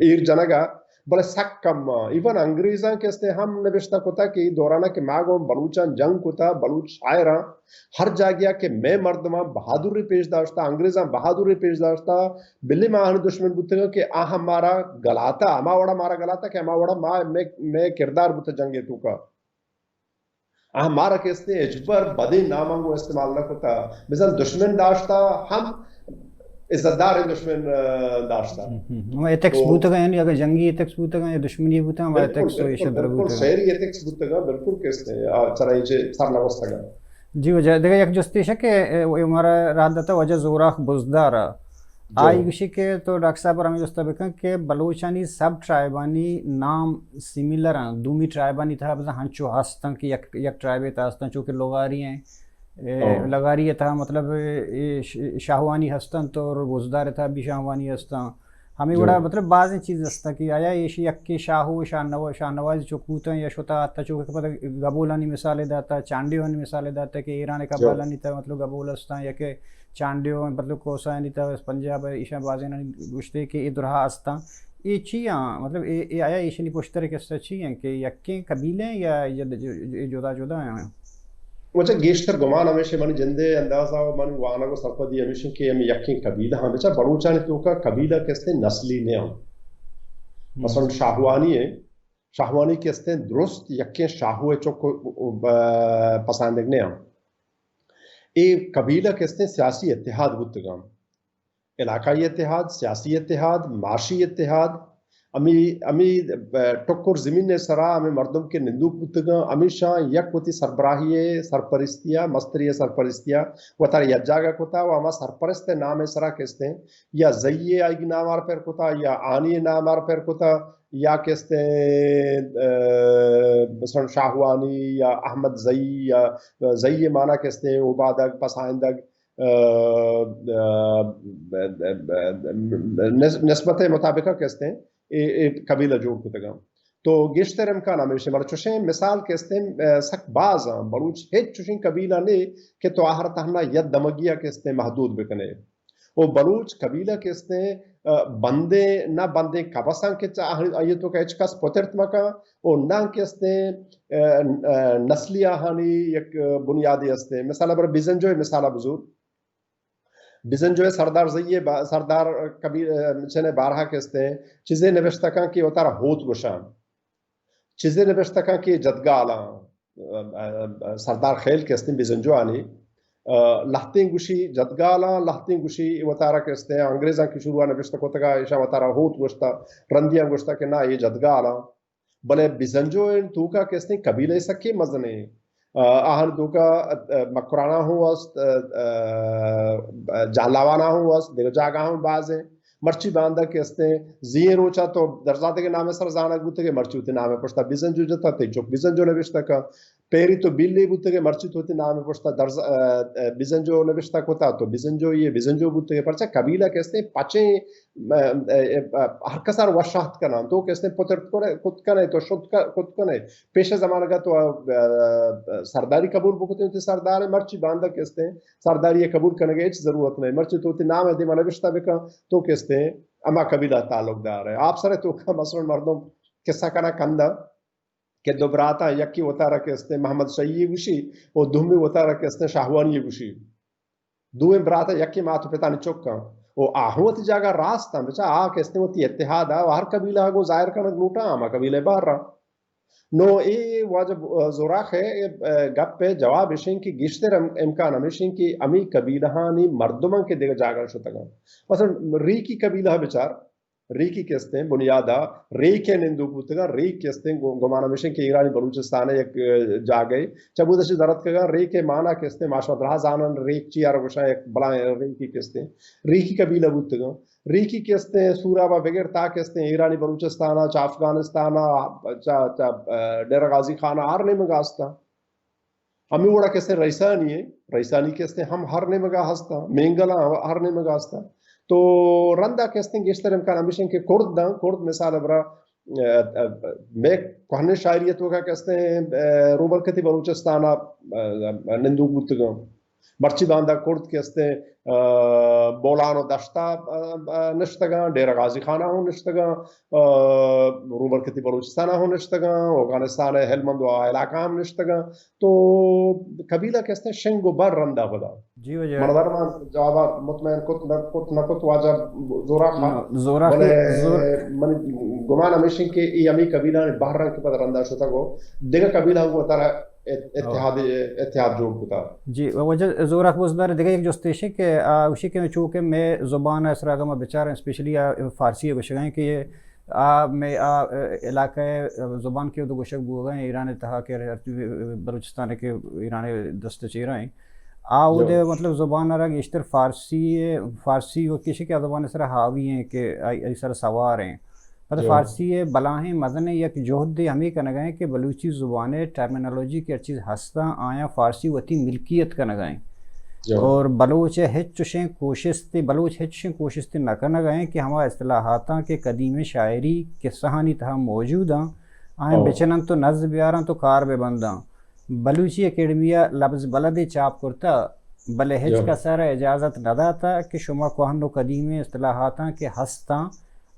C: ایر جنگا بلے سک کم ایون انگریزاں کہتے ہیں ہم نوشتہ کوتا کہ دورانہ کے ماغوں بلوچان جنگ کوتا بلوچ شاعراں ہر جاگیا کہ میں مردماں بہادری پیش داشتا انگریزاں بہادری پیش داشتا بلی ماہن دشمن بوتے گا کہ ہمارا گلاتا ہما وڑا مارا گلاتا کہ ہما وڑا میں کردار بوتا جنگے تو کا ہمارا کہتے ہیں اجبر بدی نامنگو استعمال نہ ہوتا مثلا دشمن داشتا ہم عزتدار دشمن داشتا
B: وہ ایتکس بوتا گا یعنی اگر جنگی ایتکس بوتا گا یا دشمنی بوتا گا ایتکس تو ایشہ در بوتا گا
C: سیری ایتکس بوتا گا بالکل کہتے ہیں چرائیچے سر نوستا گا
B: جی وجہ دیکھا یک جستی ہے کہ ہمارا رات داتا وجہ زوراخ بزدارا آئی گوشی کے تو ڈاکٹر صاحب پر ہمیں جستا بکن کہ بلوچانی سب ٹرائبانی نام سیمیلر ہیں دومی ٹرائبانی تھا بزا ہنچو ہستن کہ یک ٹرائبے تا ہستن چونکہ لغاری ہیں لغاری تھا مطلب شاہوانی ہستن تو اور بزدار تھا بھی شاہوانی ہستن ہمیں بڑا مطلب بعض چیز ہستا کہ آیا یہ یک کے شاہو شاہ نواز چوکوتا یا شتا آتا چونکہ پتہ گبولانی مثالیں داتا چانڈیوانی مثالیں داتا کہ ایران کا بالانی تھا مطلب گبول ہستا یا کہ چانڈیو مطلب کوسا نہیں تھا پنجاب ایشا بازی گوشتے کہ یہ درہا ہستا یہ چیاں مطلب یہ آیا ایشانی پوشتر کس چی ہیں کہ یکیں قبیلیں یا جدا جدا ہیں
C: مجھے گیشتر گمان ہمیشہ منی جندے اندازہ منی وانا کو سرپا دی ہمیشہ کہ ہمیں یقین قبیلہ ہاں بچہ بلوچانی تو کا قبیلہ کہتے ہیں نسلی نے ہم مثلا شاہوانی ہے شاہوانی کہتے ہیں درست یقین شاہوے چوکو پسندگنے ہم یہ قبیلہ کہتے ہیں سیاسی اتحاد بودتگام علاقائی اتحاد سیاسی اتحاد معاشی اتحاد امی ٹکر زمین سرا امی مردم کے نندو پتگا امی شان یک وتی سربراہی سرپرستیا مستری سرپرستیا و تر یا جاگا کتا و اما سرپرست نام سرا کہتے ہیں یا زئی آئی نامار پر کتا یا آنی نامار پر کتا یا کہتے ہیں مثلا شاہوانی یا احمد زئی یا زئی مانا کہتے ہیں عبادک پسائندگ نسبت مطابقہ کہتے ہیں قبیلہ جوڑ کتگا تو گشتر امکان ہمیشہ مر چوشیں مثال کہتے ہیں سک باز بلوچ ہیچ چوشیں قبیلہ نے کہ تو آہر تہنا ید دمگیہ کہتے ہیں محدود بکنے وہ بلوچ قبیلہ کہتے ہیں بندے نہ بندے کبساں کے آئیے تو کہ اچکاس پوترت مکا وہ نہ کہتے ہیں نسلی آہانی یک بنیادی ہستے ہیں مثال بر بیزن جو ہے مثال بزرگ بیزن جو ہے سردار زیے سردار کبھی چنے بارہا کہتے ہیں چیزیں نوشتکاں کی اتارا ہوت گوشان چیزیں نوشتکاں کی جدگالا سردار خیل کہتے ہیں بیزن جو آنی لہتیں گوشی جدگالا لہتیں گوشی اتارا کہتے ہیں انگریزاں کی شروع نوشتک ہوتا گا ایشا اتارا ہوت گوشتا رندیاں گوشتا کہ نا یہ جدگالا بلے بیزن جو ہے تو کا کہتے ہیں قبیلہ سکی مزنے آہن دوکا مکرانا ہوں وست جہلاوانا ہوں وست دیکھ جاگا ہوں باز ہیں مرچی باندھا کہتے ہیں زین روچا تو درزاتے کے نامے سر زانک بوتے کے مرچی ہوتے نامے پوچھتا بیزن جو جتا تے چوک بیزن جو نوشتا کا پیری تو بیلی بوتے کے مرچی تو ہوتے نامے پوچھتا بیزن جو نوشتا کوتا تو بیزن جو یہ بیزن جو بوتے کے پرچا قبیلہ کہتے ہیں پچیں ہر کسار وشاہت کا نام تو کہتے ہیں پتر خود کنے تو شد خود کنے پیش زمانہ کا تو سرداری قبول بکتے ہیں سردار مرچی باندھا کہتے ہیں سرداری قبول کرنے کے ضرورت نہیں مرچی تو ہوتی نام ہے دیما نوشتا بکا تو کہتے ہیں اما قبیلہ تعلق دار ہے آپ سرے تو کا مثلا مردم قصہ کنا کندہ کہ دو براتا یکی وطارہ کہتے ہیں محمد شیعی گوشی اور دومی وطارہ کہتے ہیں شاہوانی گوشی دویں براتا یکی ماتو پتانی چکا وہ آہوت جاگا راستہ بچا کہتے ہیں وہ اتحاد ہے ہر قبیلہ کو ظاہر کرنا گلوٹا اما قبیلہ باہر رہا نو ای واجب زوراخ ہے گپ پہ جواب اشیں کی گشتر امکان ہمیشیں کی امی قبیلہانی مردمان کے دیگر جاگا شتگا مثلا ری کی قبیلہ بچار ری کی کہتے ہیں بنیادہ ری کے نندو پوتگا ری کہتے ہیں گمان ہمیشیں کی ایرانی بلوچستان ایک جا گئی چبود اشی درد کگا ری کے معنی کہتے ہیں ماشاء اللہ زانن ری چیار گوشا ایک بلائیں ری کی کہتے ہیں ری کی قبیلہ پوتگا ری کی کہتے ہیں سورابا بغیر تا کہتے ہیں ایرانی بلوچستانہ چا افغانستانہ چا ڈیرہ غازی خانہ ہر نہیں مگاستا ہمیں وڑا کہتے ہیں رئیسانی ہے رئیسانی کہتے ہیں ہم ہر نہیں مگا ہستا مینگلا ہر نہیں مگاستا تو رندہ کہتے ہیں گشتر امکان ہمیشہ کہ کرد دا کرد مثال برا میں کوہنے شاعریتوں کا کہتے ہیں روبرکتی بلوچستانہ نندو گوتگا مرچی باندھا کرد کہتے ہیں بولان و دشتہ نشتگاں ڈیرہ غازی خانہ ہوں نشتگاں روبرکتی بلوچستانہ ہوں نشتگاں افغانستان ہیلمند و علاقہ ہم نشتگاں تو قبیلہ کہتے ہیں شنگ و بر رندہ بدا
B: جی وجہ
C: مردر میں جوابات مطمئن کت نکت واجب زورا بلے من گمان ہمیشن کے ای امی قبیلہ نے باہر رنگ کے پتہ رندہ شتا گو دیگر قبیلہ ہوں تارا اتحاد جوڑ کتا
B: جی وجہ زور اخبوز دار دیگه یک جستیشی که اوشی که چون که می زبان اسراغ ما بچار اسپیشلی فارسی بشگاہیں کہ یہ میں علاقہ زبان کے دو گوشک بوگا ہیں ایران تہا کے بلوچستان کے ایران دست چیرا ہیں دے مطلب زبان رنگ اشتر فارسی و کسی کے زبان سر حاوی ہیں کہ ایسر سوار ہیں مطلب فارسی بلاہیں مزن یک جہد دے ہمیں کا نگائیں کہ بلوچی زبانیں ٹرمینالوجی کی چیز ہستا آیا فارسی وتی ملکیت کا نگائیں اور بلوچ ہچشیں کوشش تے نہ کرنا گئیں کہ ہمارا اصطلاحاتاں کے قدیم شاعری کے سہانی تہا موجود ہیں آئیں بچنن تو نظم بیاراں تو کار بے بنداں بلوچی اکیڈمیا لفظ بلد چاپ کرتا بلے ہچ کا سر اجازت نہ داتا کہ شما کوہن و قدیم اصطلاحاتاں کے ہستاں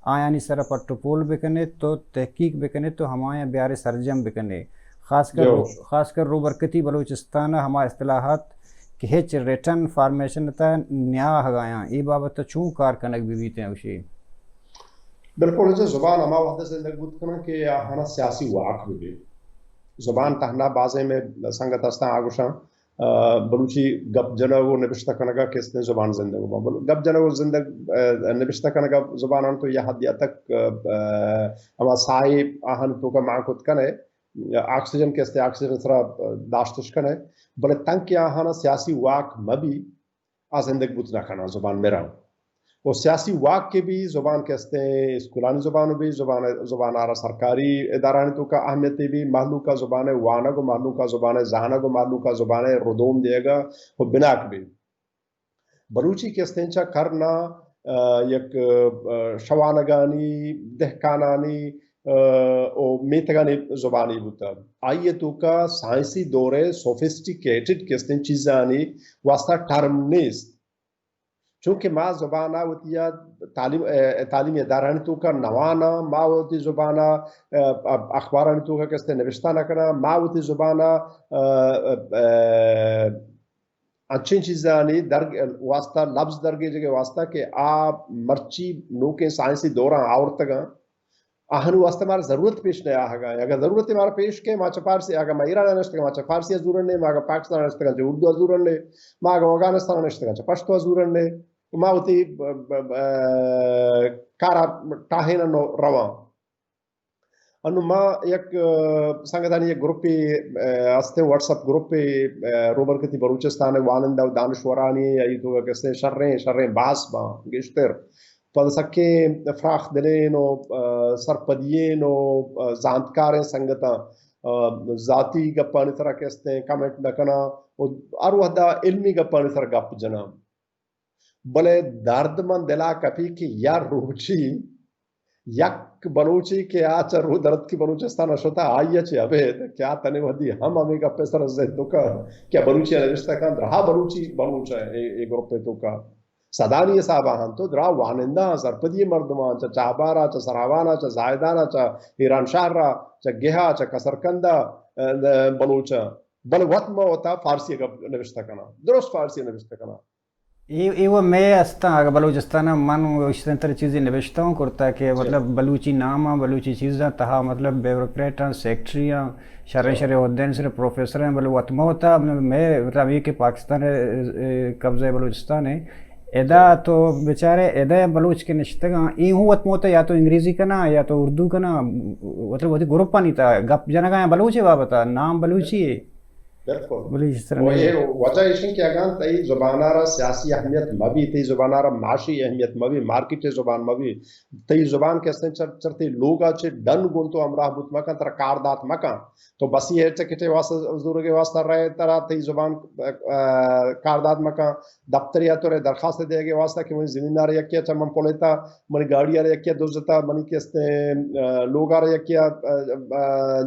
B: آیانی سر پر ٹپول بکنے تو تحقیق بکنے تو ہمایاں بیار سرجم بکنے خاص کر روبرکتی بلوچستان ہمارا اصطلاحات کہ ہچ ریٹن فارمیشن تا نیا ہگایاں ای بابت چون کار کنک بھی بیتے ہیں اوشی
C: بالکل جو زبان ہما وحدہ سے لگبود کرنا کہ ہنا سیاسی واقع بھی زبان تہنا بازے میں سنگت ہستا آگوشاں بلوچی گپ جنگو نبشتہ کنگا کس نے زبان زندگو گپ جنگو نبشتہ کنگا زبانان تو یہ حد تک اما سائی آہن تو کا معکوت کنے آکسیجن کستے آکسیجن سرا داشتش کنے بلے تنگ کی آہانا سیاسی واک مبی زندگ بوتنا کنا زبان میرا وہ سیاسی واک کے بھی زبان کہتے ہیں اسکولانی زبانوں بھی زبان آرہ سرکاری ادارانی تو کا اہمیت بھی محلو کا زبان ہے وانا کو محلو کا زبان ہے زہانہ کو محلو کا زبان ہے ردوم دے گا وہ بناک بھی بلوچی کہتے ہیں چاہ کرنا یک شوانگانی دہکانانی او میتگانی زبانی بوتا آئیے تو کا سائنسی دورے سوفسٹیکیٹڈ کہتے ہیں چیزانی واسطہ ٹرم نیست چونکہ ما زبانہ وطیہ تعلیمی ادارانی تو کا نوانا ما وطی زبانہ اخبارانی تو کا کستے نوشتہ نہ کرنا ما وطی زبانہ اچھین چیزانی واسطہ لفظ درگے جگہ واسطہ کہ آپ مرچی نوکیں سائنسی دوران آورتگاں آہنو واسطہ ہمارا ضرورت پیش نہیں آگا اگر ضرورت ہمارا پیش کے ماچا فارسی آگا ما ایران نشتگا ماچا فارسی ازورن نے ماگا پاکستان نشتگا جو اردو ازورن نے ماگا افغانستان نشتگا چا پشتو ازورن نے ما ہوتی کارا ٹاہینا روان انو ما یک سنگتانی یک گروپی استے واٹس اپ گروپی روبر کتی بلوچستان وانندہ و دانشورانی یا یہ تو کستے شریں باس با گشتر پد سکے فراخ دلین و سرپدین و زانتکاریں سنگتا ذاتی گپانی طرح کہتے ہیں کامنٹ نکنا اور وہ دا علمی گپانی طرح گپ جنا بلے درد من دلا کپی کہ یا روچی یک بلوچی کے آچا رو درد کی بلوچستان شتا آئیے چی ابے کیا تنے ودی ہم ہمیں گپے سر زید تو کا کیا بلوچی نوشتہ کان رہا بلوچی بلوچ ہے ایک گروپے تو کا صدانی صاحب آہن تو درا وانندہ سرپدی مردمان چا چاہبارا چا سراوانا چا زائدانا چا ایران شارا چا گہا چا کسرکندہ بلوچا بل وقت میں ہوتا فارسی کا نوشتہ کنا درست فارسی نوشتہ کنا
B: ایوہ میں استا بلوچستان من اس طرح چیزیں نوشتا ہوں کرتا ہے کہ مطلب بلوچی نام بلوچی چیزاں تہا مطلب بیوروکریٹاں سیکٹریاں شرع عہدین صرف پروفیسر ہیں بلو وطمہ ہوتا میں مطلب یہ کہ پاکستان قبضہ بلوچستان ہے ادا تو بیچارے ادا بلوچ کے نشتگاں این ہوں وطمہ ہوتا یا تو انگریزی کنا یا تو اردو کنا مطلب وہ گروپا نہیں تھا گپ جنگاں بلوچی بابتا نام بلوچی ہے
C: وجہ ایشن کہ اگر تی زبانارا سیاسی اہمیت مبی تی زبانارا معاشی اہمیت مبی مارکیٹ زبان مبی تی زبان کہتے ہیں چرتے لوگا چھے ڈن گون تو امراہ بوت مکان ترہ کاردات مکان تو بسی ہے چکتے واسطہ کے واسطہ رہے ترہ تی زبان کاردات مکان دفتریا تو رہے درخواست دے گے واسطہ کہ منی زمینار یکیا چا من پولیتا منی گاڑی آرہ یکیا دوزتا منی کہتے ہیں لوگ آرہ یکیا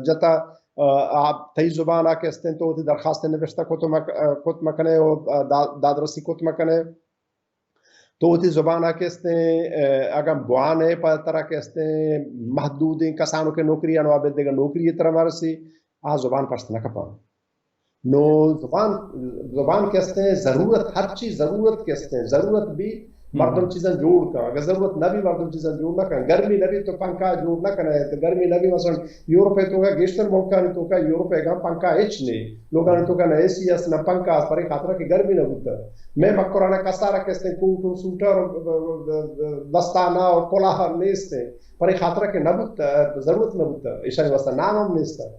C: جتا آپ تی زبان آکے استیں تو تی درخواست نوشتہ کت مکنے دادرسی کت مکنے تو تی زبان آکے استیں اگر بوانے پر طرح کے استیں محدودیں کسانوں کے نوکری انوابت دے گا نوکری طرح مارسی زبان پرست نہ کپاں نو زبان کہتے ہیں ضرورت ہر چیز ضرورت کہتے ہیں ضرورت بھی مردم چیزیں جوڑ کر اگر ضرورت نہ بھی مردم چیزیں جوڑ نہ کریں گرمی نہ بھی تو پنکھا جوڑ نہ کریں تو گرمی نہ بھی مثلا یورپ تو کا گیشتر ملکانی تو کا یورپ ہے پنکھا اچ نہیں لوگان تو کا نہ ایسی اس نہ پنکھا اس پر خاطر کہ گرمی نہ ہوتا میں مکرانا کسارا کہتے ہیں کوٹ سوٹر دستانہ اور کولاہر نیستے پر خاطر کہ نہ ہوتا ضرورت نہ ہوتا اشارے واسطہ نام ہم نیستا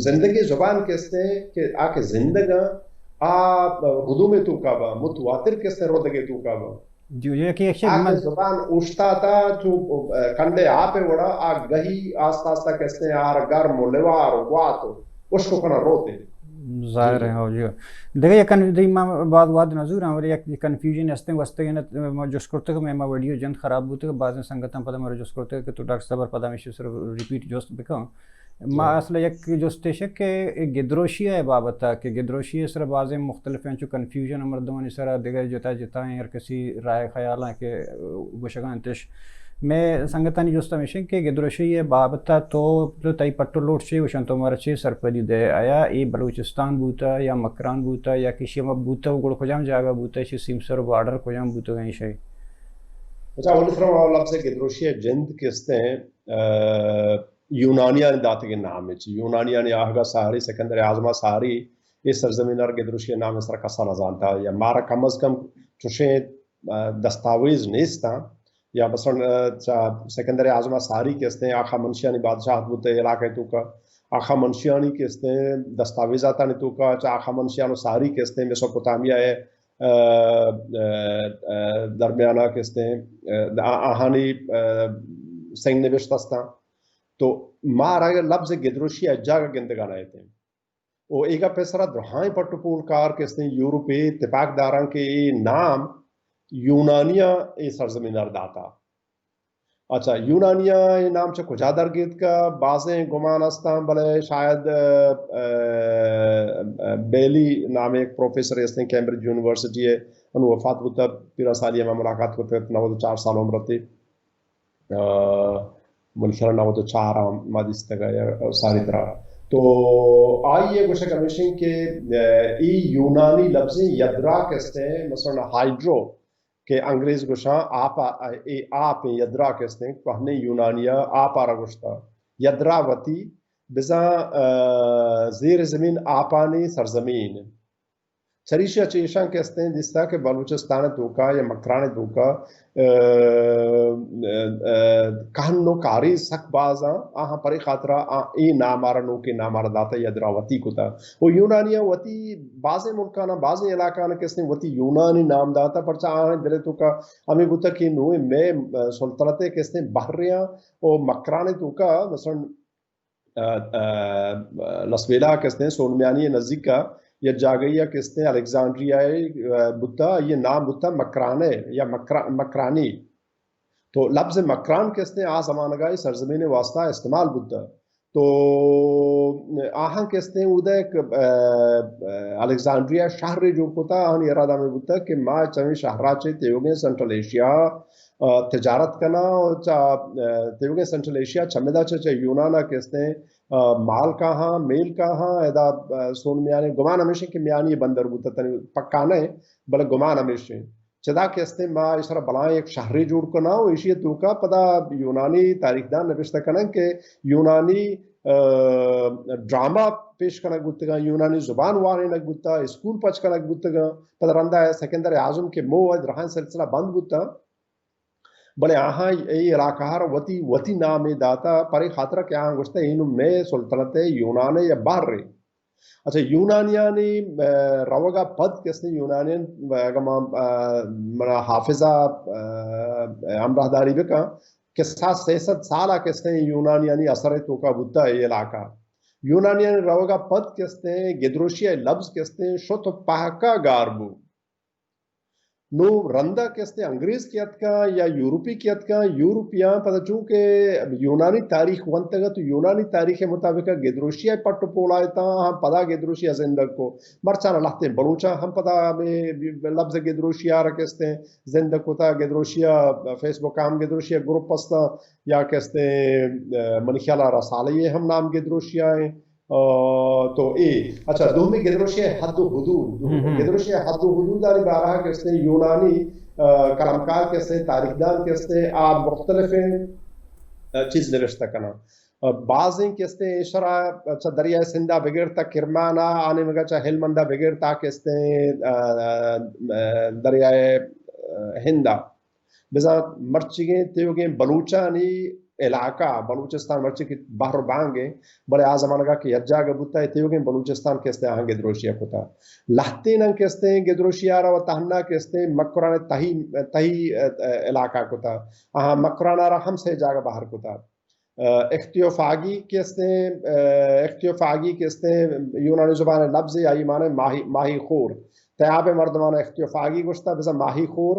C: زندگی زبان کہتے ہیں کہ آکے زندگاں ردوم تو کعبہ متواتر کس نے رودگے تو کعبہ
B: جو یہ کہ
C: آگے زبان اوشتا تھا جو کنڈے آپے وڑا آگ گہی آستا آستا کس نے آر گرم و لوار و واتو اس کو کنا روتے
B: ظاہر ہے ہو جو دیکھیں یہ بعد واد نظور ہیں اور یہ کنفیوژن ہستے ہیں واسطے میں جس کرتے کہ میں ویڈیو جن خراب ہوتے کہ بعض سنگتاں پتہ میرے جس کرتے کہ تو ڈاکٹر صاحب پتہ میں صرف ریپیٹ جوست بکاں ما اصل یک جوستش کہ گدروشی ہے بابتا کہ گدروشی سر بعض مختلف ہیں جو کنفیوژن مردمانی سر دیگر جتا ہیں اور کسی رائے خیال ہیں کہ گوشگاں انتش میں سنگتانی جوستا میشن کہ گدروشی ہے بابتا تو تائی پٹو لوٹ چے وشن تو ہمارا چے سرپدی دے آیا ای بلوچستان بوتا یا مکران بوتا یا کسی مب بوتا وہ گوڑ کھجام جاگا بوتا اسی سیمسر بارڈر کھجام بوتا گئی شاہی
C: اچھا اولی فرم اللہ سے گدروشی ہے جند کستے ہیں یونانیان داتے کے نام ہے یونانیان آہگا ساری سکندر اعظمہ ساری یہ سرزمین اور گدروشی نام سر کسا نزانتا یا مارا کم از کم چوشیں دستاویز نیستا یا مثلا سکندر اعظم ساری کہتے ہیں آخا منشیانی بادشاہت بودتے علاقے تو کا آخا منشیانی کہتے ہیں دستاویزاتا نے تو کا چا آخا منشیانو ساری کہتے ہیں میسوپوتامیہ ہے درمیانہ کہتے ہیں آہانی سنگ نوشت ہستا تو مارا لفظ گدروشی اجا کا گندگان آئے تھے وہ ایگا پیسرا درہائیں پٹپول کار کہتے ہیں یورپی اتفاق داران کے نام یونانیہ ای سرزمین ارداتا اچھا یونانیہ ای نام چا کجا درگید کا بازیں گمان استان بلے شاید بیلی نام ایک پروفیسر اس نے کیمبرج یونیورسٹی ہے انہوں وفات ہوتا 13 سالی میں ملاقات ہوتے 94 سال عمر تھی منشرہ 94 مادیس تک ہے ساری طرح تو آئیے گوشہ کمیشن کے ای یونانی لفظیں یدرا کہتے ہیں مثلا ہائیڈرو کہ انگریز گوشہ آپ یدرا کہتے ہیں پہنے یونانیہ آپ آرہ گوشتا یدرا وطی بزا زیر زمین آپانی سرزمین چریشہ چیشان کہتے ہیں جس طرح کہ بلوچستان دوکا یا مکران دوکا کہنو کاری سک بازاں آہاں پری خاطرہ ای نامارا نوکی نامارا داتا یدراوتی کتا وہ یونانیہ وطی بازے ملکانا بازے علاقانا کہتے ہیں وطی یونانی نام داتا پرچا آنے دلے تو کا ہمیں بتا کہ نوے میں سلطنتے کہتے ہیں بحریاں اور مکران دوکا مثلا لسویلا کہتے ہیں سونمیانی نزدیک کا یا جاگئیہ کہتے ہیں الیگزانڈریا بتا یہ نام بتا مکرانے یا مکرانی تو لفظ مکران کہتے ہیں زمانہ گائی سرزمین واسطہ استعمال بتا تو آہاں کہتے ہیں ادھے الیگزانڈریا شہر جو پتا آہن ارادہ میں بتا کہ ماں چویں شہرہ چے تیوگیں سنٹرل ایشیا تجارت کرنا تیوگیں سنٹرل ایشیا چمیدہ چے یونانا کہتے ہیں مال کہاں میل کہاں ایدا سون میانے گمان ہمیشہ کہ میانی بندر بوتا تنی پکانے بلے گمان ہمیشہ چدا کہتے ہیں ماں اس طرح بلائیں ایک شہری جوڑ کرنا ہو اسی تو کا پدا یونانی تاریخ دان نوشتہ کرنا کہ یونانی ڈرامہ پیش کرنا گتا یونانی زبان وارے نگ گتا اسکول پچ کرنا گتا پدا رندہ ہے سکندر اعظم کے موعد رہن سلسلہ بند گتا بلے آہاں ای علاقہ وطی نام داتا پری خاطرہ کیا آہاں گوشتا ہے انہوں میں سلطنت یونانے یا باہر رہی اچھا یونانیانی روگا پد کسنے یونانین منا حافظہ امرہداری بکا کہ 700 سالہ کسنے یونانیانی اثر تو کا بودتا ہے یہ علاقہ یونانیانی روگا پد کسنے گدروشی لفظ کسنے شت پاکا گاربو نو رندہ کہتے ہیں انگریز کیت کا یا یورپی کیت کا یورپیاں پتہ چونکہ یونانی تاریخ ونتگا تو یونانی تاریخ مطابق گدروشیہ پٹو پولائتا ہم پدا گدروشیہ زندگ کو مرچانا لہتے ہیں بلوچا ہم پدا ہمیں لفظ گدروشیہ رکھتے ہیں زندگ کو تا گدروشیہ فیس بک ہم گدروشیہ گروپ پستا یا کہتے ہیں منخیالہ رسالیہ ہم نام گدروشیہ ہیں تو اچھا دومی گدروشی حد و حدود گدروشی حد و حدود آنی بارہا کہتے ہیں یونانی کلمکار کہتے ہیں تاریخ دان کہتے ہیں آپ مختلف چیز نوشتہ کنا بعضیں کہتے ہیں اشرا اچھا دریائے سندہ بگیرتا کرمانا آنے مگا چاہ ہلمندہ بگیرتا کہتے ہیں دریائے ہندہ بزا مرچگیں تیوگیں بلوچانی علاقہ بلوچستان مرچی کی باہر بانگیں بڑے آزمان کا کہ یجا گبتا ہے تیوگیں بلوچستان کہتے ہیں گدروشیہ کتا لہتینن کہتے ہیں گدروشیہ را و تہنہ کہتے ہیں مکران تہی علاقہ کتا مکران را ہم سے جاگہ باہر کتا اختیوفاگی کہتے ہیں یونانی زبان لفظ آئی مانے ماہی خور تیاب مردمان اختیوفاگی گوشتا بزا ماہی خور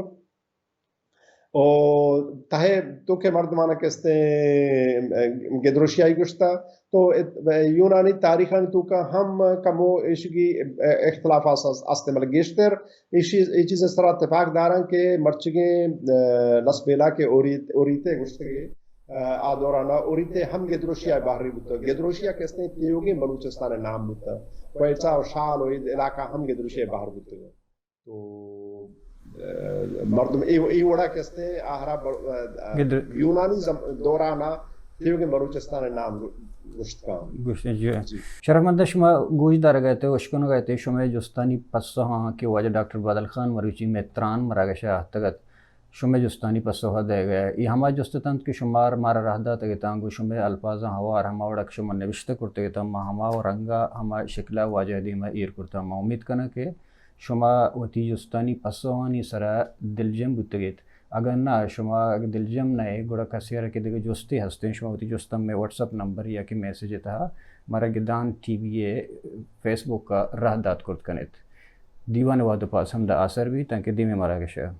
C: اور تہے تو کے مردمانہ کہتے ہیں گدروشیائی گوشتا تو یونانی تاریخان تو کا ہم کمو اشگی اختلاف آستے ملک گیشتر یہ چیز اس طرح اتفاق داران کہ مرچگیں لسبیلا کے اوریتے گوشتے آدورانا اوریتے ہم گدروشیائی باہری بودتا گدروشیہ کہتے ہیں تیوگی بلوچستان نام بودتا ویچا و شال و علاقہ ہم گدروشیائی باہر بودتا تو مردم ای وڑا کہتے ہیں آہرا یونانی دورانا تیوگی بلوچستان نام گوشت کام
B: گوشت جو
C: جی
B: شرمندہ شما گوش دار گئے تھے اشکن گئے تھے شما جستانی پسو ہاں کہ واجہ ڈاکٹر بدل خان مروچی میں تران مراگشہ تگت شما جستانی پسو ہا دے گئے یہ ہما جستتند کہ شمار مارا رہدا تگتانگو شما الفاظا ہوار ہما وڑک شما نوشتہ کرتے گتا ما ہما و رنگا ہما شکلہ واجہ دیما ایر کرتا ما امید کنا کہ شما وتی جستانی پسو ہانی سرا دلجم بتگیت اگر نہ شما دلجم نئے گوڑا کسی رکھے دیگه جستی ہستیں شما وتی جستم میں واٹس اپ نمبر یا کہ میسیج تھا مرا گدان ٹی وی فیس بک کا راہ دات کرت کنت دیوان واد پاس ہم دا آثر بھی تاکہ دی میں مرا گشا